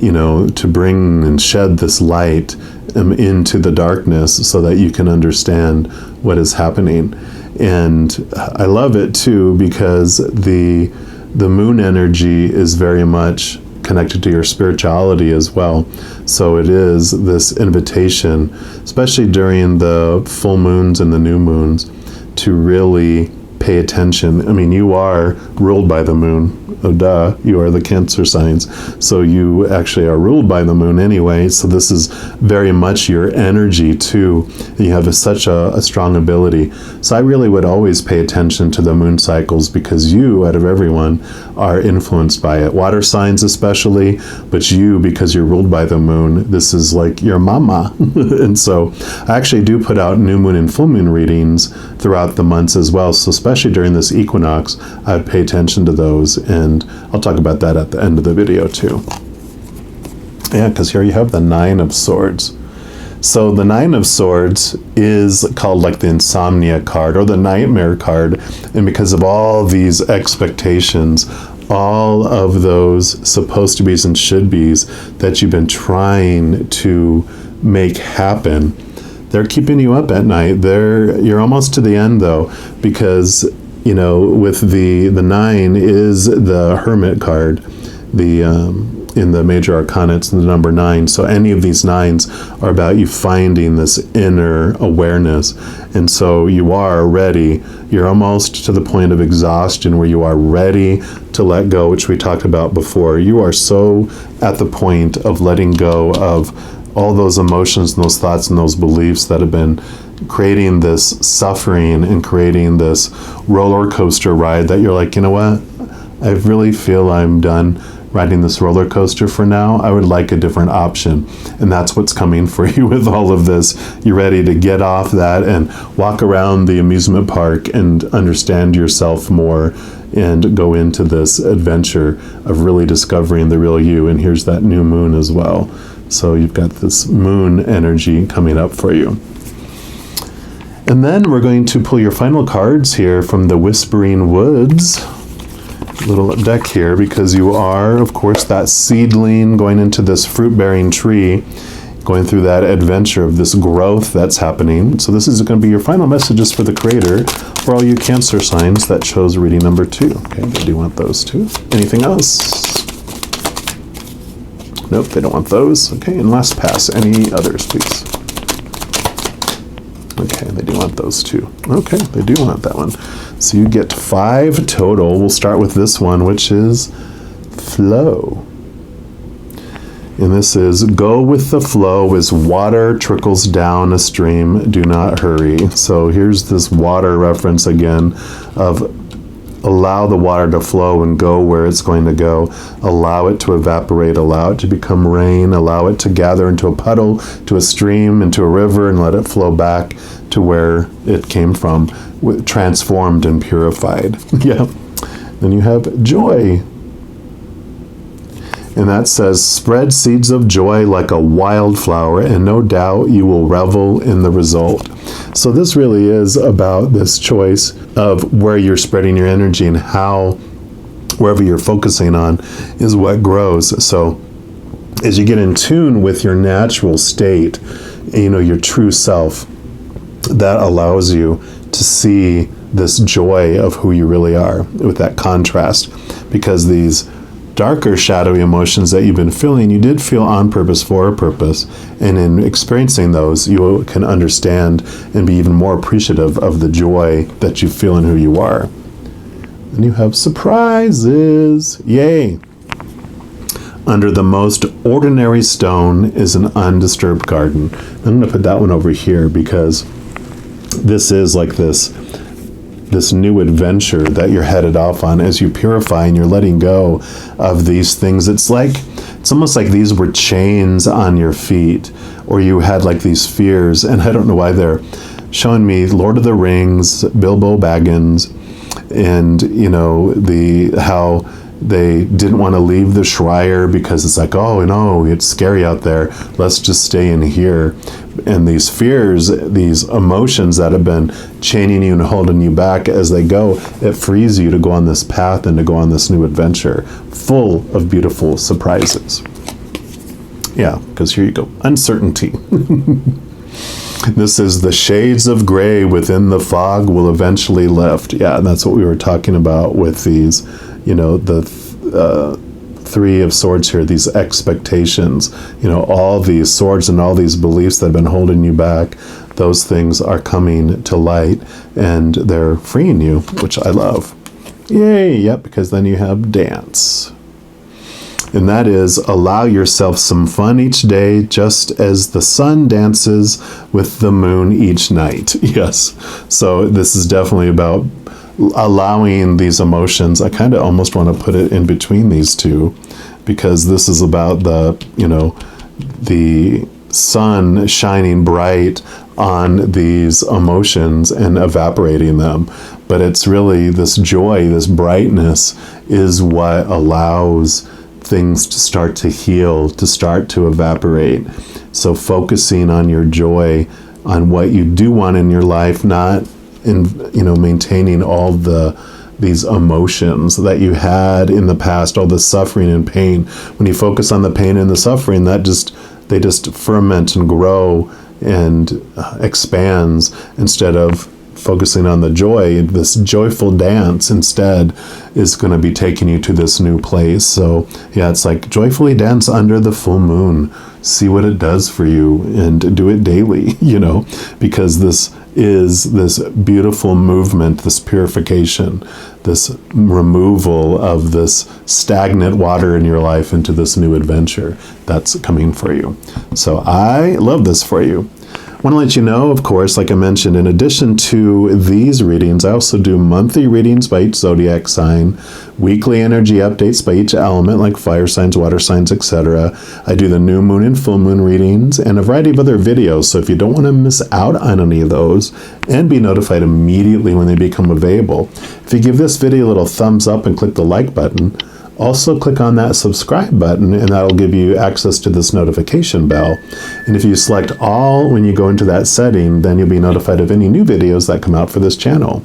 to bring and shed this light into the darkness so that you can understand what is happening. And I love it too, because the moon energy is very much connected to your spirituality as well. So it is this invitation, especially during the full moons and the new moons, to really pay attention. I mean, you are ruled by the moon. Oh, duh, you are the Cancer signs. So you actually are ruled by the moon anyway. So this is very much your energy too. You have such a strong ability. So I really would always pay attention to the moon cycles, because you, out of everyone, are influenced by it. Water signs especially, but you, because you're ruled by the moon, this is like your mama. And so I actually do put out new moon and full moon readings throughout the months as well. So especially during this equinox, I would pay attention to those, and I'll talk about that at the end of the video too. Yeah, because here you have the Nine of Swords. So the Nine of Swords is called like the insomnia card or the nightmare card. And because of all these expectations, all of those supposed to be's and should be's that you've been trying to make happen, they're keeping you up at night. You're almost to the end though, because with the 9 is the Hermit card, in the major arcana, it's the number 9. So any of these 9s are about you finding this inner awareness. And so you are ready. You're almost to the point of exhaustion where you are ready to let go, which we talked about before. You are so at the point of letting go of all those emotions and those thoughts and those beliefs that have been creating this suffering and creating this roller coaster ride that you're like, you know what? I really feel I'm done riding this roller coaster for now. I would like a different option. And that's what's coming for you with all of this. You're ready to get off that and walk around the amusement park and understand yourself more and go into this adventure of really discovering the real you. And here's that new moon as well. So you've got this moon energy coming up for you. And then we're going to pull your final cards here from the Whispering Woods little deck here, because you are, of course, that seedling going into this fruit-bearing tree, going through that adventure of this growth that's happening. So this is going to be your final messages for the Creator for all you Cancer signs that chose reading number 2. Okay, they do want those too. Anything else? Nope, they don't want those. Okay, and last pass. Any others, please? Okay, they do want those too. Okay, they do want that one. So you get 5 total. We'll start with this one, which is flow. And this is, go with the flow as water trickles down a stream, do not hurry. So here's this water reference again of allow the water to flow and go where it's going to go. Allow it to evaporate, allow it to become rain, allow it to gather into a puddle, to a stream, into a river, and let it flow back to where it came from, transformed and purified. Yeah. Then you have joy. And that says, spread seeds of joy like a wildflower, and no doubt you will revel in the result. So this really is about this choice of where you're spreading your energy, and how wherever you're focusing on is what grows. So as you get in tune with your natural state, your true self, that allows you to see this joy of who you really are with that contrast. Because these darker, shadowy emotions that you've been feeling, you did feel on purpose for a purpose. And in experiencing those, you can understand and be even more appreciative of the joy that you feel in who you are. And you have surprises. Yay! Under the most ordinary stone is an undisturbed garden. I'm going to put that one over here, because this is like this new adventure that you're headed off on as you purify and you're letting go of these things. It's almost like these were chains on your feet, or you had like these fears, and I don't know why they're showing me Lord of the Rings, Bilbo Baggins, and how they didn't want to leave the Shire because it's like, oh no, it's scary out there, let's just stay in here. And these fears, these emotions that have been chaining you and holding you back, as they go, it frees you to go on this path and to go on this new adventure full of beautiful surprises. Yeah, because here you go. Uncertainty. This is the shades of gray within the fog will eventually lift. Yeah, and that's what we were talking about with these, the Three of Swords here, these expectations, all these swords and all these beliefs that have been holding you back, those things are coming to light and they're freeing you, which I love. Yay, yep, because then you have dance. And that is, allow yourself some fun each day, just as the sun dances with the moon each night. Yes. So this is definitely about allowing these emotions. I kind of almost want to put it in between these two, because this is about the sun shining bright on these emotions and evaporating them. But it's really this joy, this brightness is what allows things to start to heal, to start to evaporate. So focusing on your joy, on what you do want in your life, not in maintaining all these emotions that you had in the past, all the suffering and pain. When you focus on the pain and the suffering, they just ferment and grow and expands, instead of focusing on the joy. This joyful dance instead is going to be taking you to this new place. So yeah, it's like joyfully dance under the full moon. See what it does for you and do it daily, because this is this beautiful movement, this purification, this removal of this stagnant water in your life into this new adventure that's coming for you. So I love this for you. I want to let you know, of course, like I mentioned, in addition to these readings, I also do monthly readings by each zodiac sign, weekly energy updates by each element, like fire signs, water signs, etc. I do the new moon and full moon readings, and a variety of other videos. So if you don't want to miss out on any of those and be notified immediately when they become available, if you give this video a little thumbs up and click the like button, also click on that subscribe button, and that'll give you access to this notification bell. And if you select all when you go into that setting, then you'll be notified of any new videos that come out for this channel.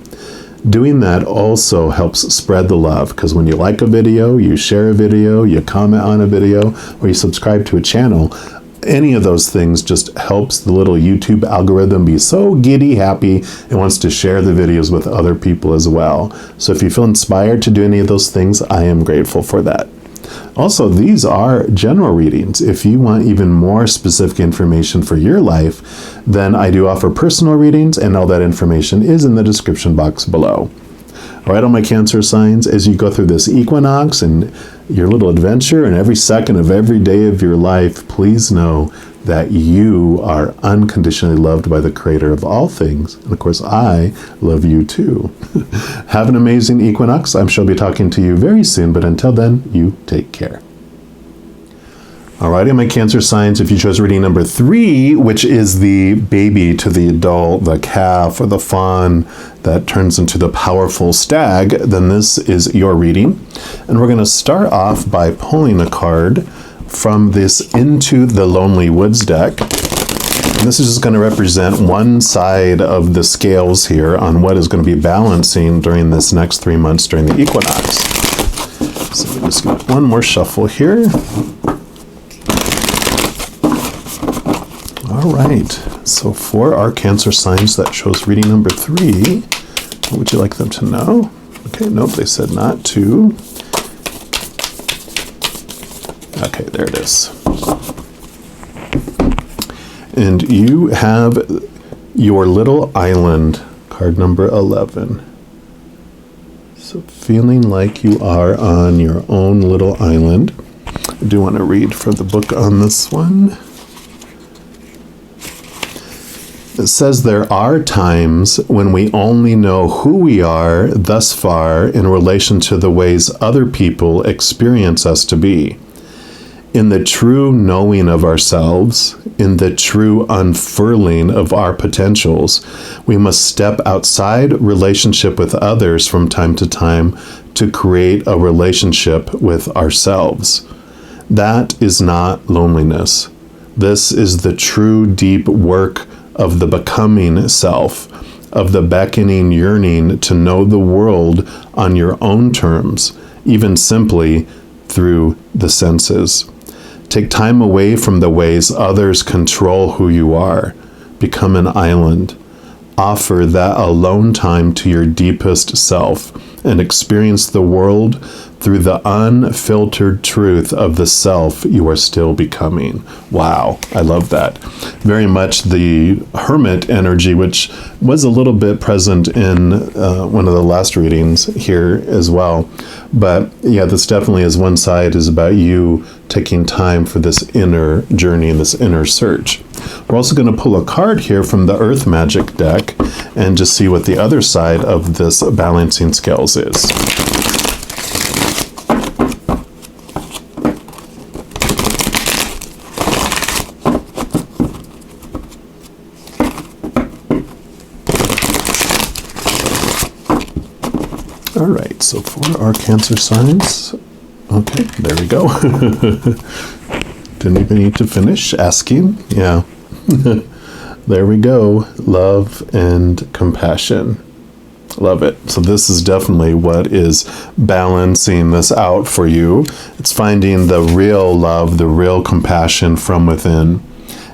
Doing that also helps spread the love, because when you like a video, you share a video, you comment on a video, or you subscribe to a channel, any of those things just helps the little YouTube algorithm be so giddy happy and wants to share the videos with other people as well. So if you feel inspired to do any of those things, I am grateful for that. Also, these are general readings. If you want even more specific information for your life, then I do offer personal readings, and all that information is in the description box below. All right, all my Cancer signs, as you go through this equinox and your little adventure and every second of every day of your life, please know that you are unconditionally loved by the Creator of all things. And of course, I love you too. Have an amazing equinox. I'm sure I'll be talking to you very soon, but until then, you take care. Alrighty, my Cancer signs, if you chose reading number 3, which is the baby to the adult, the calf or the fawn that turns into the powerful stag, then this is your reading. And we're going to start off by pulling a card from this Into the Lonely Woods deck. And this is just going to represent one side of the scales here on what is going to be balancing during this next 3 months during the equinox. So we just get one more shuffle here. All right, so for our Cancer signs that chose reading number 3, what would you like them to know? Okay, nope, they said not to. Okay, there it is. And you have your little island, card number 11. So feeling like you are on your own little island. I do want to read from the book on this one. It says there are times when we only know who we are thus far in relation to the ways other people experience us to be. In the true knowing of ourselves, in the true unfurling of our potentials, we must step outside relationship with others from time to time to create a relationship with ourselves. That is not loneliness. This is the true deep work of the becoming self, of the beckoning yearning to know the world on your own terms, even simply through the senses. Take time away from the ways others control who you are. Become an island. Offer that alone time to your deepest self and experience the world through the unfiltered truth of the self you are still becoming. Wow, I love that. Very much the hermit energy, which was a little bit present in one of the last readings here as well. But yeah, this definitely is one side is about you taking time for this inner journey and this inner search. We're also going to pull a card here from the Earth Magic deck and just see what the other side of this balancing scales is. All right, so for our Cancer signs, okay, there we go. Didn't even need to finish asking. Yeah. There we go. Love and compassion. Love it. So this is definitely what is balancing this out for you. It's finding the real love, the real compassion from within.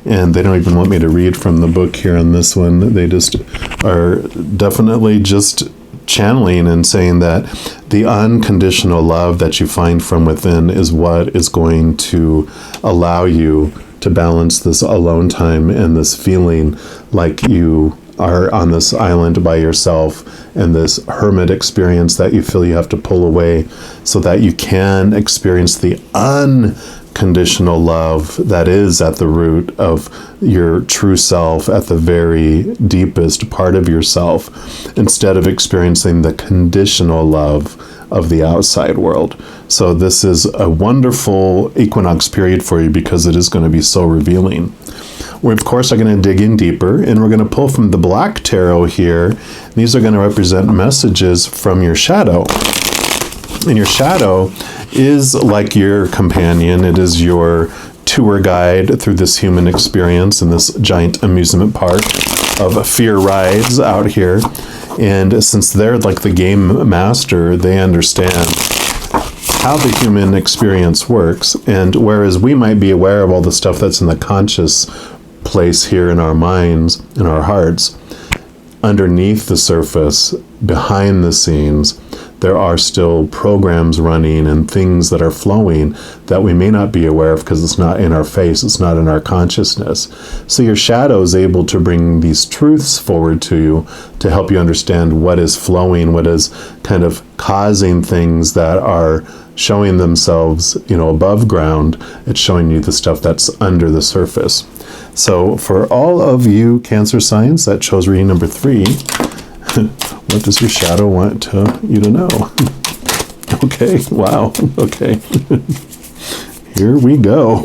And they don't even want me to read from the book here on this one. They just are definitely just channeling and saying that the unconditional love that you find from within is what is going to allow you to balance this alone time and this feeling like you are on this island by yourself and this hermit experience that you feel you have to pull away so that you can experience the unconditional love that is at the root of your true self, at the very deepest part of yourself, instead of experiencing the conditional love of the outside world. So this is a wonderful equinox period for you because it is going to be so revealing. We, of course, are going to dig in deeper, and we're going to pull from the Black Tarot here. These are going to represent messages from your shadow. And your shadow is like your companion. It is your tour guide through this human experience in this giant amusement park of fear rides out here. And since they're like the game master, they understand how the human experience works. And whereas we might be aware of all the stuff that's in the conscious place here in our minds, in our hearts, underneath the surface, behind the scenes, there are still programs running and things that are flowing that we may not be aware of because it's not in our face, it's not in our consciousness. So your shadow is able to bring these truths forward to you to help you understand what is flowing, what is kind of causing things that are showing themselves, above ground. It's showing you the stuff that's under the surface. So for all of you Cancer signs that chose reading number 3, what does your shadow want you to know? Okay, wow, okay. Here we go.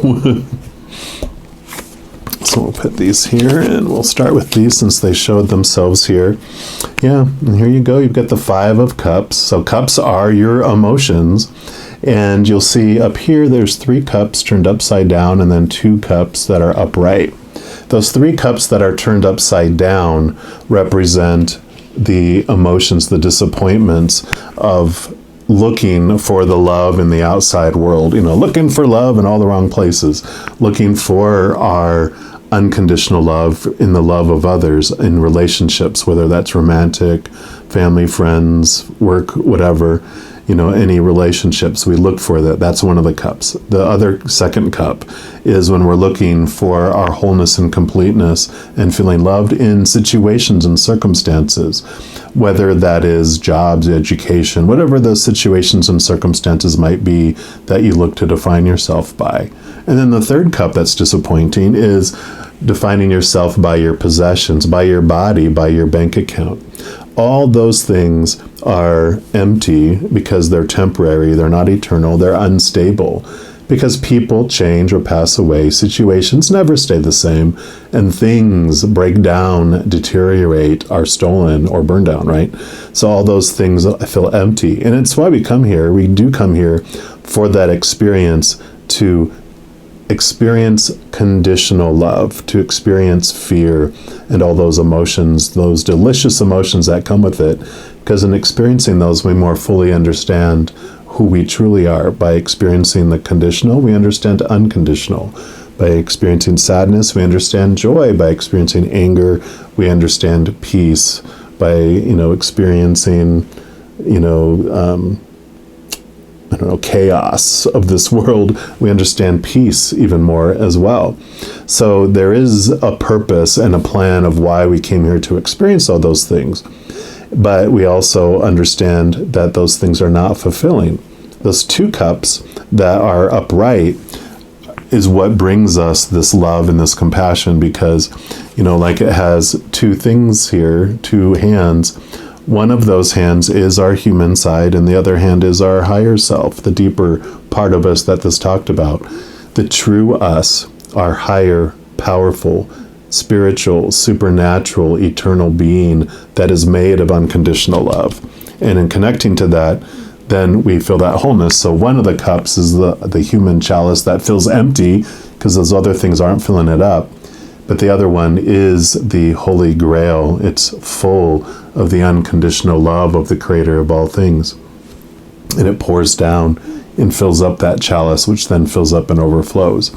So we'll put these here, and we'll start with these since they showed themselves here. Yeah, and here you go. You've got the 5 of Cups. So cups are your emotions. And you'll see up here there's 3 cups turned upside down and then 2 cups that are upright. Those 3 cups that are turned upside down represent the emotions, the disappointments of looking for the love in the outside world, looking for love in all the wrong places, looking for our unconditional love in the love of others in relationships, whether that's romantic, family, friends, work, whatever. Any relationships, we look for that. That's one of the cups. The other second cup is when we're looking for our wholeness and completeness and feeling loved in situations and circumstances, whether that is jobs, education, whatever those situations and circumstances might be that you look to define yourself by. And then the third cup that's disappointing is defining yourself by your possessions, by your body, by your bank account. All those things are empty because they're temporary, they're not eternal, they're unstable. Because people change or pass away, situations never stay the same, and things break down, deteriorate, are stolen or burned down, right? So all those things feel empty. And it's why we come here. We do come here for that experience, to experience conditional love, to experience fear and all those emotions, those delicious emotions that come with it. Because in experiencing those, we more fully understand who we truly are. By experiencing the conditional, we understand unconditional. By experiencing sadness, we understand joy. By experiencing anger, we understand peace. By, experiencing, chaos of this world, we understand peace even more as well. So there is a purpose and a plan of why we came here to experience all those things. But we also understand that those things are not fulfilling. Those two cups that are upright is what brings us this love and this compassion, because, like it has two things here, two hands. One of those hands is our human side, and the other hand is our higher self, the deeper part of us that this talked about. The true us, our higher, powerful, spiritual, supernatural, eternal being that is made of unconditional love. And in connecting to that, then we feel that wholeness. So one of the cups is the human chalice that feels empty because those other things aren't filling it up. But the other one is the Holy Grail. It's full of the unconditional love of the Creator of all things. And it pours down and fills up that chalice, which then fills up and overflows.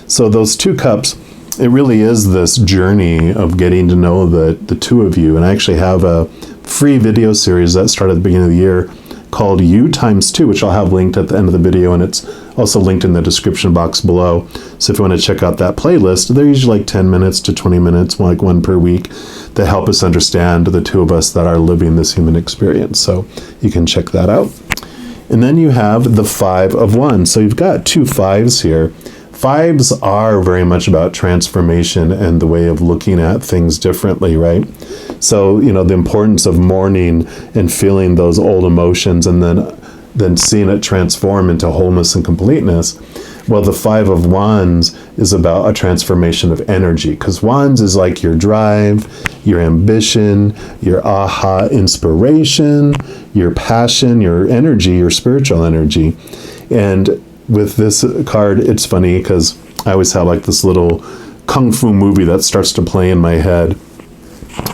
So those two cups, it really is this journey of getting to know the two of you. And I actually have a free video series that started at the beginning of the year called You ×2, which I'll have linked at the end of the video, and it's also linked in the description box below. So if you want to check out that playlist, they're usually like 10 minutes to 20 minutes, like one per week, that help us understand the two of us that are living this human experience. So you can check that out. And then you have the 5 of Wands. So you've got two 5s here. 5s are very much about transformation and the way of looking at things differently, right? So, the importance of mourning and feeling those old emotions and then seeing it transform into wholeness and completeness. Well, the 5 of Wands is about a transformation of energy, because Wands is like your drive, your ambition, your aha inspiration, your passion, your energy, your spiritual energy. And with this card, it's funny because I always have like this little kung fu movie that starts to play in my head,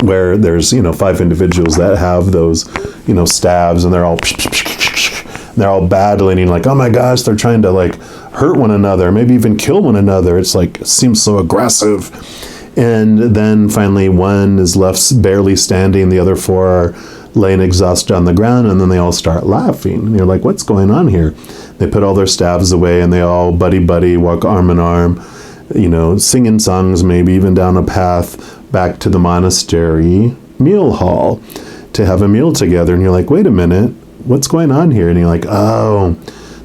where there's 5 individuals that have those stabs, and they're all battling, and like, oh my gosh, they're trying to like hurt one another, maybe even kill one another. It's like, it seems so aggressive. And then finally one is left barely standing, the other 4 are laying exhausted on the ground, and then they all start laughing, and you're like, what's going on here? They put all their stabs away, and they all buddy walk arm in arm, singing songs, maybe even down a path back to the monastery meal hall to have a meal together. And you're like, wait a minute, what's going on here? And you're like, oh,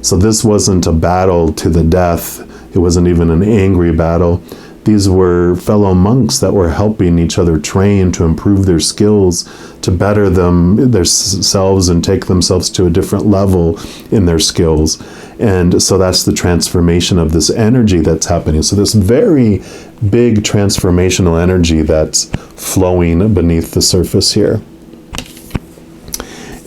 so this wasn't a battle to the death. It wasn't even an angry battle. These were fellow monks that were helping each other train to improve their skills, to better themselves and take themselves to a different level in their skills. And so that's the transformation of this energy that's happening. So this very big transformational energy that's flowing beneath the surface here.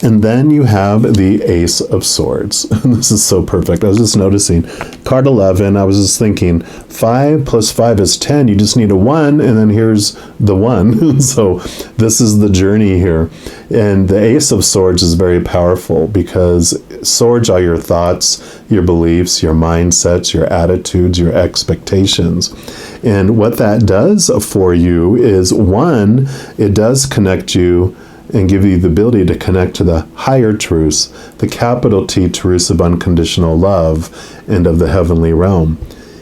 And then you have the Ace of Swords. This is so perfect. I was just noticing, card 11, I was just thinking, 5 + 5 is 10. You just need a 1, and then here's the 1. So this is the journey here. And the Ace of Swords is very powerful, because swords are your thoughts, your beliefs, your mindsets, your attitudes, your expectations. And what that does for you is, 1, it does connect you and give you the ability to connect to the higher truths, the capital T truths of unconditional love and of the heavenly realm.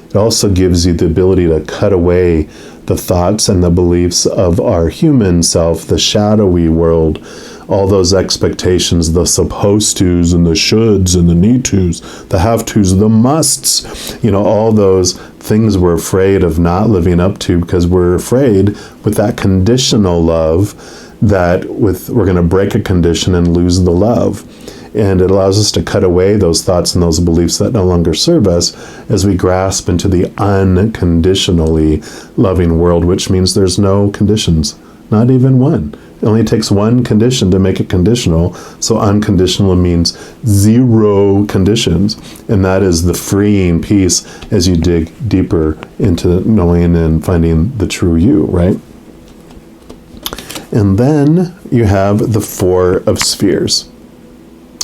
It also gives you the ability to cut away the thoughts and the beliefs of our human self, the shadowy world, all those expectations, the supposed tos and the shoulds and the need tos, the have tos, the musts, all those things we're afraid of not living up to, because we're afraid with that conditional love that we're going to break a condition and lose the love. And it allows us to cut away those thoughts and those beliefs that no longer serve us as we grasp into the unconditionally loving world, which means there's no conditions, not even one. It only takes one condition to make it conditional. So unconditional means 0 conditions. And that is the freeing peace as you dig deeper into knowing and finding the true you, right? And then you have the 4 of Spheres.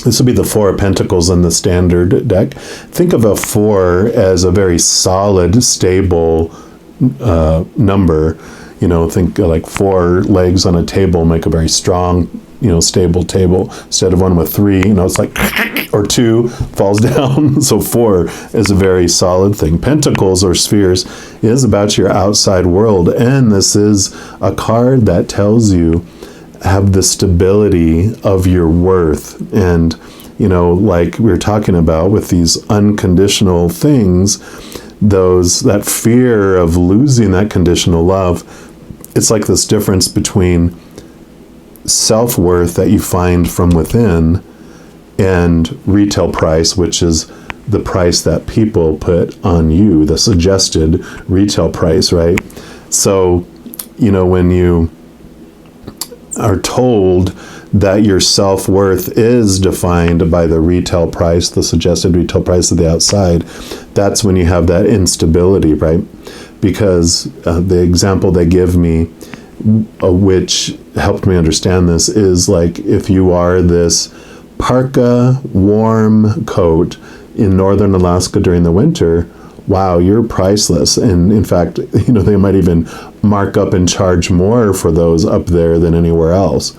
This would be the Four of Pentacles in the standard deck. Think of a 4 as a very solid, stable number. You know, think like 4 legs on a table make a very strong, stable table. Instead of one with 3, it's like, or 2 falls down. So 4 is a very solid thing. Pentacles or spheres is about your outside world. And this is a card that tells you have the stability of your worth. And, like we were talking about with these unconditional things, that fear of losing that conditional love, it's like this difference between self-worth that you find from within and retail price, which is the price that people put on you, the suggested retail price, right? So, when you are told that your self-worth is defined by the retail price, the suggested retail price of the outside, that's when you have that instability, right? Because the example they give me, which helped me understand this, is like if you are this parka warm coat in northern Alaska during the winter, wow, you're priceless. And in fact, they might even mark up and charge more for those up there than anywhere else.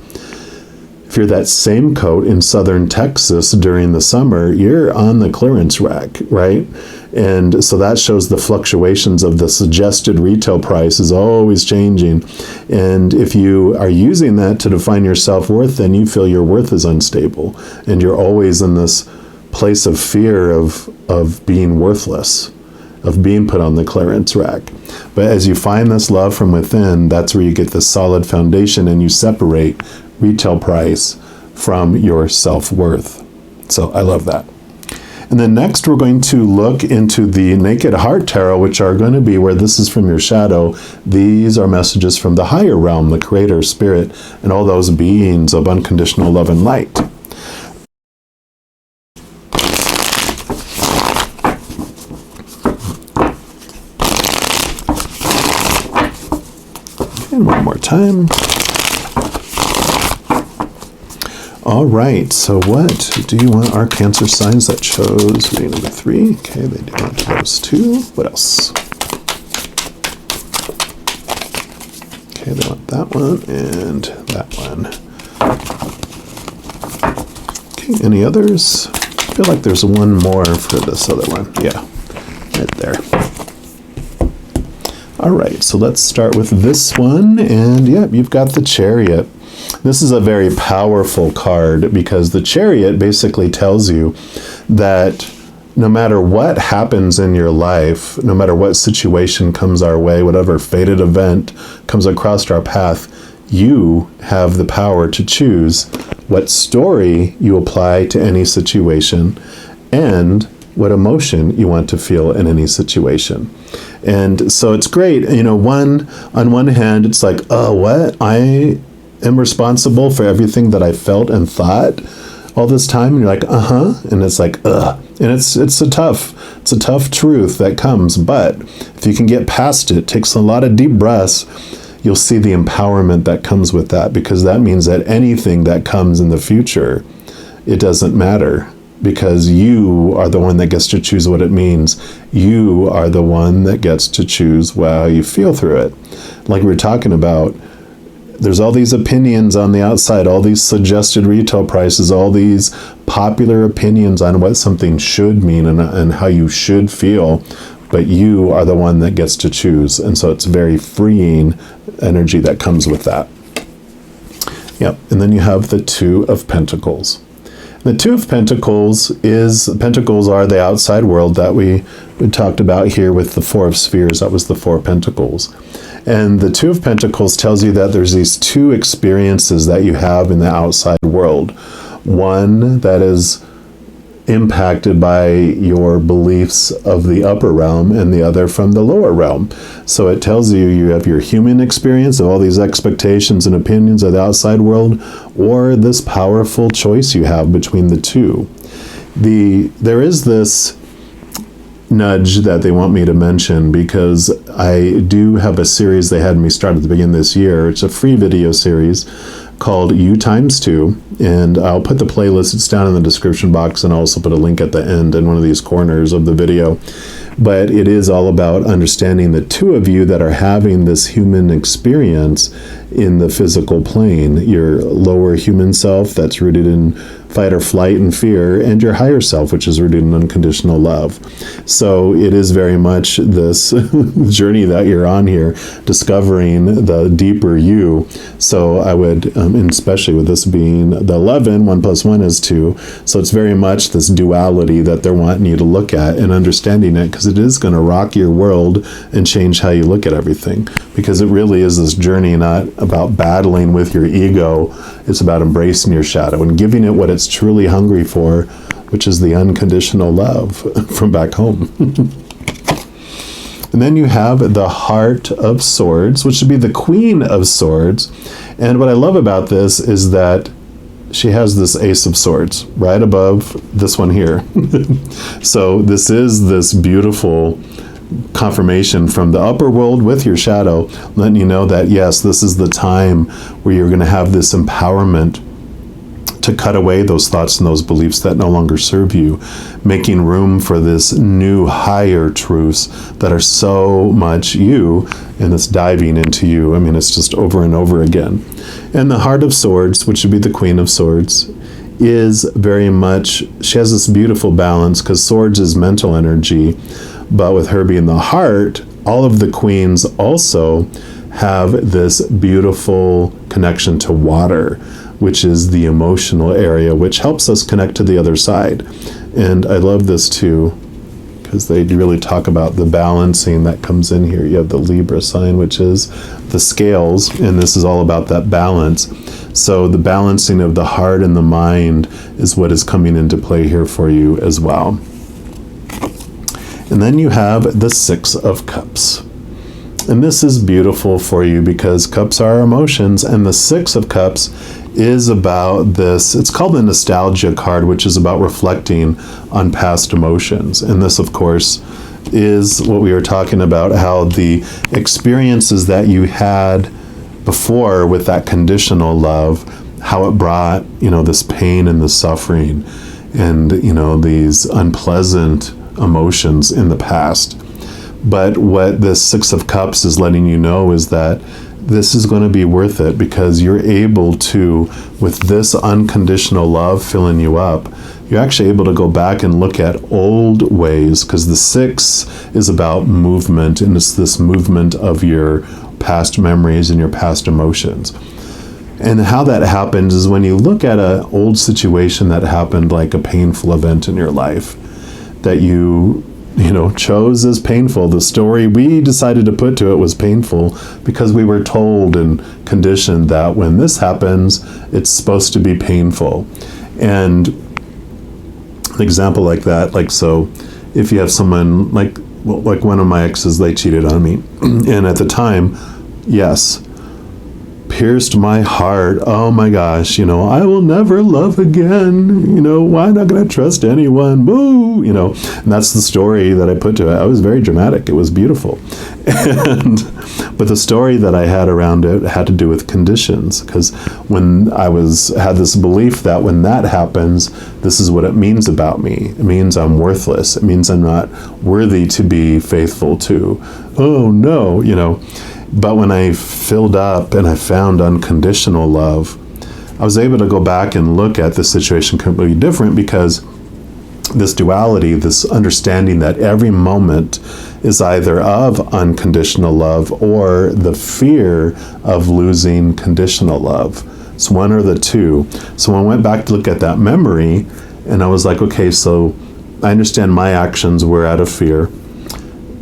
If you're that same coat in southern Texas during the summer, you're on the clearance rack, right? And so that shows the fluctuations of the suggested retail price is always changing. And if you are using that to define your self-worth, then you feel your worth is unstable. And you're always in this place of fear of being worthless, of being put on the clearance rack. But as you find this love from within, that's where you get the solid foundation and you separate retail price from your self-worth. So I love that. And then next we're going to look into the Naked Heart Tarot, which are going to be where this is from your shadow. These are messages from the higher realm, the creator, spirit, and all those beings of unconditional love and light. And one more time. All right, so what do you want our Cancer signs that chose reading number 3? Okay, they do want those 2. What else? Okay, they want that one and that one. Okay, any others? I feel like there's one more for this other one. Yeah, right there. All right, so let's start with this one. And yeah, you've got the Chariot. This is a very powerful card because the Chariot basically tells you that no matter what happens in your life, no matter what situation comes our way, whatever fated event comes across our path, you have the power to choose what story you apply to any situation and what emotion you want to feel in any situation. And so it's great. On one hand, it's like, oh, what? I am responsible for everything that I felt and thought all this time. And you're like, and it's like, ugh. And it's a tough truth that comes. But if you can get past it, takes a lot of deep breaths, you'll see the empowerment that comes with that, because that means that anything that comes in the future, it doesn't matter, because you are the one that gets to choose what it means. You are the one that gets to choose how you feel through it. Like we were talking about, there's all these opinions on the outside, all these suggested retail prices, all these popular opinions on what something should mean and how you should feel, but you are the one that gets to choose. And so it's very freeing energy that comes with that. Yep, and then you have the Two of Pentacles. The Two of Pentacles are the outside world that we talked about here with the Four of Spheres. That was the Four of Pentacles. And the Two of Pentacles tells you that there's these two experiences that you have in the outside world. One that is impacted by your beliefs of the upper realm, and the other from the lower realm. So it tells you have your human experience of all these expectations and opinions of the outside world, or this powerful choice you have between the two. There is this nudge that they want me to mention, because I do have a series they had me start at the beginning of this year. It's a free video series called U Times 2, and I'll put the playlist, it's down in the description box, and I'll also put a link at the end in one of these corners of the video. But it is all about understanding the two of you that are having this human experience in the physical plane. Your lower human self that's rooted in fight or flight and fear, and your higher self, which is rooted in unconditional love. So it is very much this journey that you're on here, discovering the deeper you. So I would, and especially with this being the 11, 1 + 1 is 2. So it's very much this duality that they're wanting you to look at and understanding it, because it is going to rock your world and change how you look at everything. Because it really is this journey, not about battling with your ego. It's about embracing your shadow and giving it what it's truly hungry for, which is the unconditional love from back home. And then you have the Heart of Swords, which should be the Queen of Swords. And what I love about this is that she has this Ace of Swords right above this one here. So this is this beautiful confirmation from the upper world with your shadow, letting you know that, yes, this is the time where you're going to have this empowerment to cut away those thoughts and those beliefs that no longer serve you, making room for this new higher truths that are so much you, and it's diving into you. I mean, it's just over and over again. And the Heart of Swords, which would be the Queen of Swords, is very much, she has this beautiful balance, because swords is mental energy, but with her being the heart, all of the queens also have this beautiful connection to water, which is the emotional area, which helps us connect to the other side. And I love this too, because they really talk about the balancing that comes in here. You have the Libra sign, which is the scales, and this is all about that balance. So the balancing of the heart and the mind is what is coming into play here for you as well. And then you have the Six of Cups. And this is beautiful for you because cups are emotions, and the Six of Cups is about this. It's called the Nostalgia card, which is about reflecting on past emotions. And this, of course, is what we were talking about, how the experiences that you had before with that conditional love, how it brought, this pain and the suffering and, these unpleasant emotions in the past. But what this Six of Cups is letting you know is that this is going to be worth it, because you're able to, with this unconditional love filling you up, you're actually able to go back and look at old ways, because the Six is about movement, and it's this movement of your past memories and your past emotions. And how that happens is when you look at an old situation that happened, like a painful event in your life, that you chose as painful. The story we decided to put to it was painful because we were told and conditioned that when this happens, it's supposed to be painful. And an example like that, so if you have someone like one of my exes, they cheated on me. And at the time, yes, pierced my heart. Oh my gosh, I will never love again. Why not going to trust anyone? Boo, and that's the story that I put to it. I was very dramatic. It was beautiful. But the story that I had around it had to do with conditions, because when I had this belief that when that happens, this is what it means about me. It means I'm worthless. It means I'm not worthy to be faithful to. Oh no, But when I filled up and I found unconditional love, I was able to go back and look at the situation completely different, because this duality, this understanding that every moment is either of unconditional love or the fear of losing conditional love. It's one or the two. So when I went back to look at that memory, and I was like, okay, so I understand my actions were out of fear.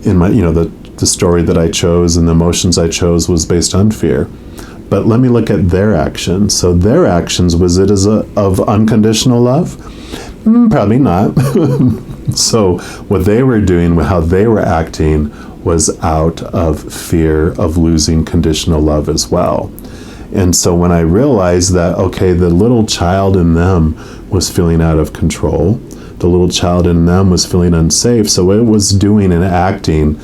In my, the story that I chose and the emotions I chose was based on fear. But let me look at their actions. So their actions, was it of unconditional love? Probably not. So what they were doing, how they were acting, was out of fear of losing conditional love as well. And so when I realized that, okay, the little child in them was feeling out of control, the little child in them was feeling unsafe, so it was doing and acting,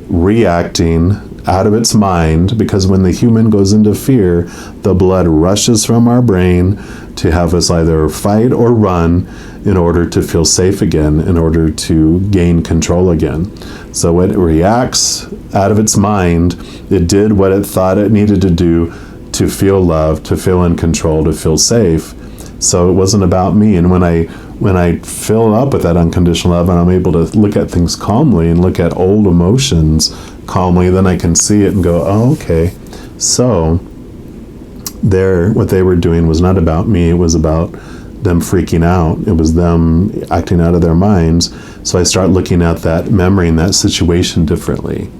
reacting out of its mind, because when the human goes into fear, the blood rushes from our brain to have us either fight or run in order to feel safe again, in order to gain control again. So it reacts out of its mind. It did what it thought it needed to do to feel loved, to feel in control, to feel safe. So it wasn't about me. And when I fill up with that unconditional love and I'm able to look at things calmly and look at old emotions calmly, then I can see it and go, oh, okay. So what they were doing was not about me. It was about them freaking out. It was them acting out of their minds. So I start looking at that memory and that situation differently.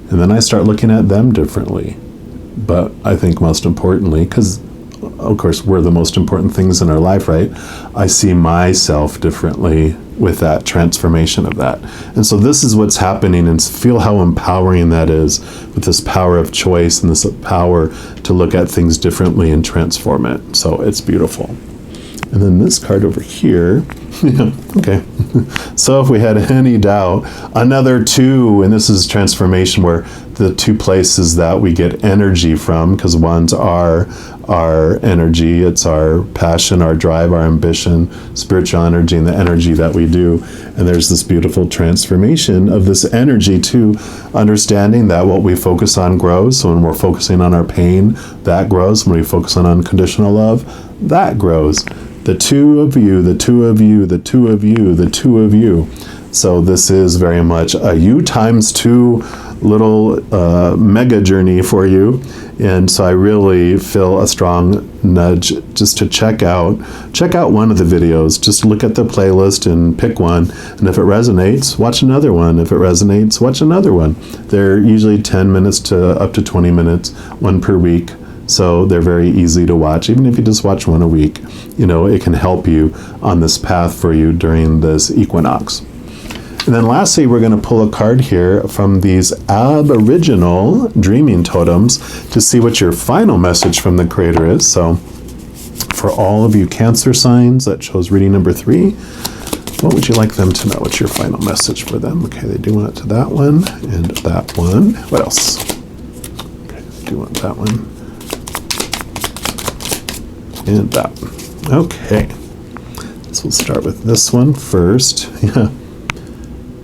And then I start looking at them differently. But I think most importantly, because of course we're the most important things in our life, right? I see myself differently with that transformation of that. And so this is what's happening, and feel how empowering that is, with this power of choice and this power to look at things differently and transform it. So it's beautiful. And then this card over here, okay. So if we had any doubt, another 2, and this is transformation, where the 2 places that we get energy from, because one's our energy, it's our passion, our drive, our ambition, spiritual energy, and the energy that we do. And there's this beautiful transformation of this energy to understanding that what we focus on grows. So when we're focusing on our pain, that grows. When we focus on unconditional love, that grows. The 2 of you, the 2 of you, the 2 of you, the 2 of you. So this is very much a you times 2 little mega journey for you. And so I really feel a strong nudge just to check out one of the videos. Just look at the playlist and pick one. And if it resonates, watch another one. If it resonates, watch another one. They're usually 10 minutes to up to 20 minutes, one per week. So they're very easy to watch. Even if you just watch one a week, it can help you on this path for you during this equinox. And then lastly, we're going to pull a card here from these Aboriginal dreaming totems to see what your final message from the Creator is. So for all of you Cancer signs that chose reading number 3, what would you like them to know? What's your final message for them? Okay, they do want it to that one and that one. What else? Okay, they do want that one. And that one. Okay. So we'll start with this one first. Yeah.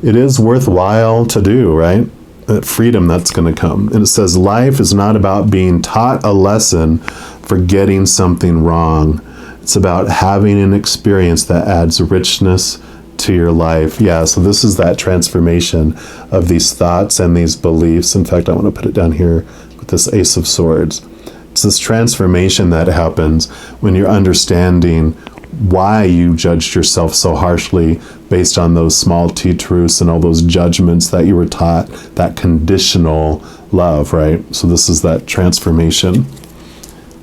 It is worthwhile to do, right? That freedom that's going to come. And it says, life is not about being taught a lesson for getting something wrong. It's about having an experience that adds richness to your life. Yeah, so this is that transformation of these thoughts and these beliefs. In fact, I want to put it down here with this Ace of Swords. It's this transformation that happens when you're understanding why you judged yourself so harshly based on those small t truths and all those judgments that you were taught, that conditional love, right? So this is that transformation.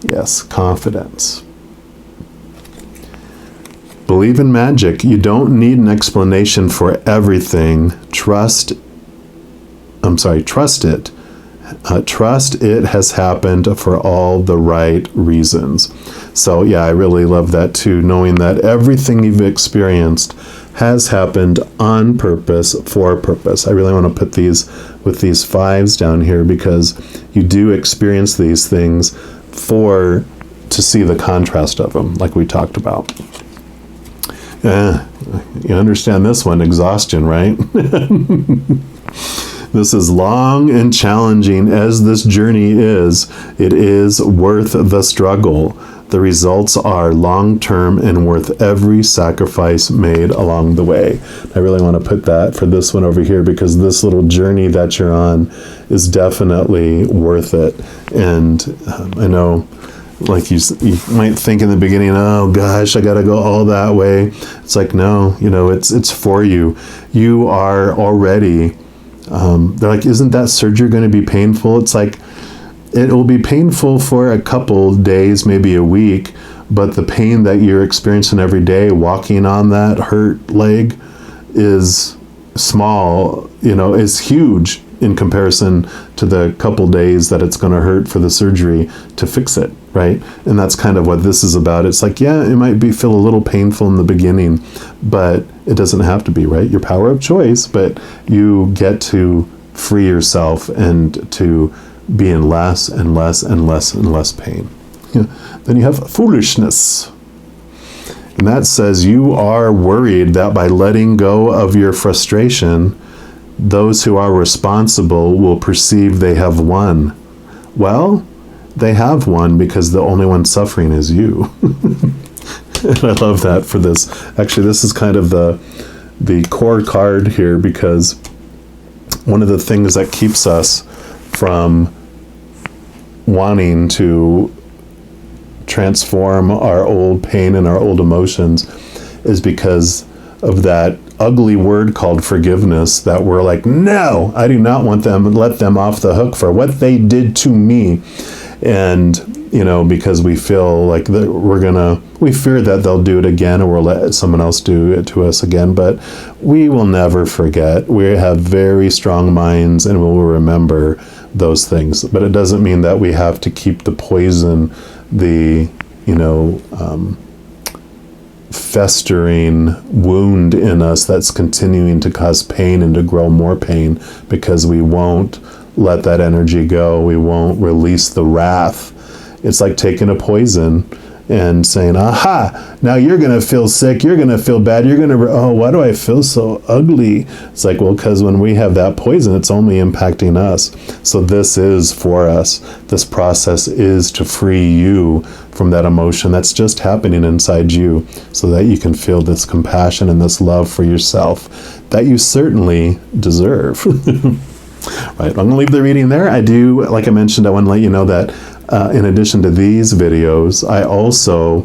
Yes, confidence. Believe in magic. You don't need an explanation for everything. Trust it. Trust it has happened for all the right reasons. So yeah, I really love that too, knowing that everything you've experienced has happened on purpose, for purpose. I really want to put these with these 5s down here, because you do experience these things to see the contrast of them, like we talked about. You understand this one, exhaustion, right? This is long and challenging as this journey is. It is worth the struggle. The results are long-term and worth every sacrifice made along the way. I really want to put that for this one over here, because this little journey that you're on is definitely worth it. And I know, like you might think in the beginning, oh gosh, I got to go all that way. It's like, no, it's for you. You are already... they're like, isn't that surgery going to be painful? It's like, it will be painful for a couple days, maybe a week, but the pain that you're experiencing every day walking on that hurt leg is small, is huge in comparison to the couple days that it's going to hurt for the surgery to fix it, right? And that's kind of what this is about. It's like, yeah, it might feel a little painful in the beginning, but it doesn't have to be, right? Your power of choice, but you get to free yourself and to be in less and less and less and less pain. Then you have foolishness. And that says you are worried that by letting go of your frustration, those who are responsible will perceive they have won. Well, they have won because the only one suffering is you. And I love that for this. Actually, this is kind of the core card here, because one of the things that keeps us from wanting to transform our old pain and our old emotions is because of that ugly word called forgiveness, that we're like, no, I do not want them, let them off the hook for what they did to me. And, because we feel like that we fear that they'll do it again, or we'll let someone else do it to us again. But we will never forget. We have very strong minds and we will remember those things. But it doesn't mean that we have to keep the poison, the, festering wound in us that's continuing to cause pain and to grow more pain, because we won't let that energy go. We won't release the wrath. It's like taking a poison and saying, aha, now you're going to feel sick, you're going to feel bad, you're going to, oh, why do I feel so ugly? It's like, well, because when we have that poison, it's only impacting us. So this is for us. This process is to free you from that emotion that's just happening inside you, so that you can feel this compassion and this love for yourself that you certainly deserve. Right, I'm going to leave the reading there. I do, like I mentioned, I want to let you know that in addition to these videos, I also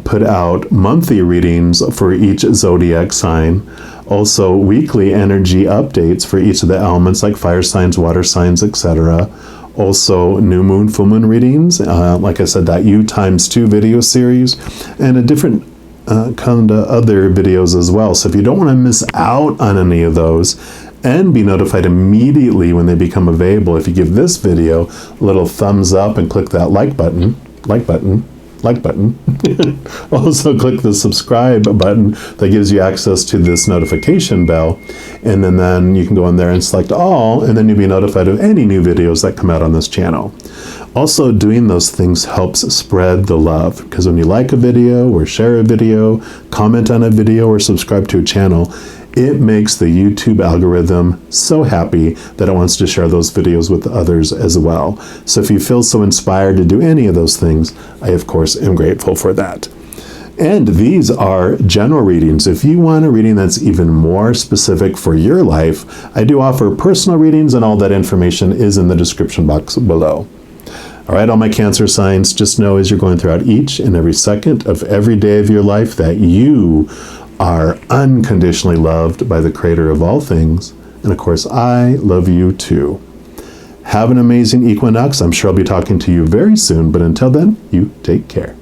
put out monthly readings for each zodiac sign, also weekly energy updates for each of the elements like fire signs, water signs, etc. Also new moon, full moon readings, like I said, that U times 2 video series, and a different kind of other videos as well. So if you don't want to miss out on any of those and be notified immediately when they become available, if you give this video a little thumbs up and click that like button. Also click the subscribe button that gives you access to this notification bell, and then you can go in there and select all, and then you'll be notified of any new videos that come out on this channel. Also, doing those things helps spread the love, because when you like a video or share a video, comment on a video, or subscribe to a channel, it makes the YouTube algorithm so happy that it wants to share those videos with others as well. So if you feel so inspired to do any of those things, I of course am grateful for that. And these are general readings. If you want a reading that's even more specific for your life, I do offer personal readings, and all that information is in the description box below. All right, all my Cancer signs, just know as you're going throughout each and every second of every day of your life that you are unconditionally loved by the Creator of all things. And of course, I love you too. Have an amazing equinox. I'm sure I'll be talking to you very soon, but until then, you take care.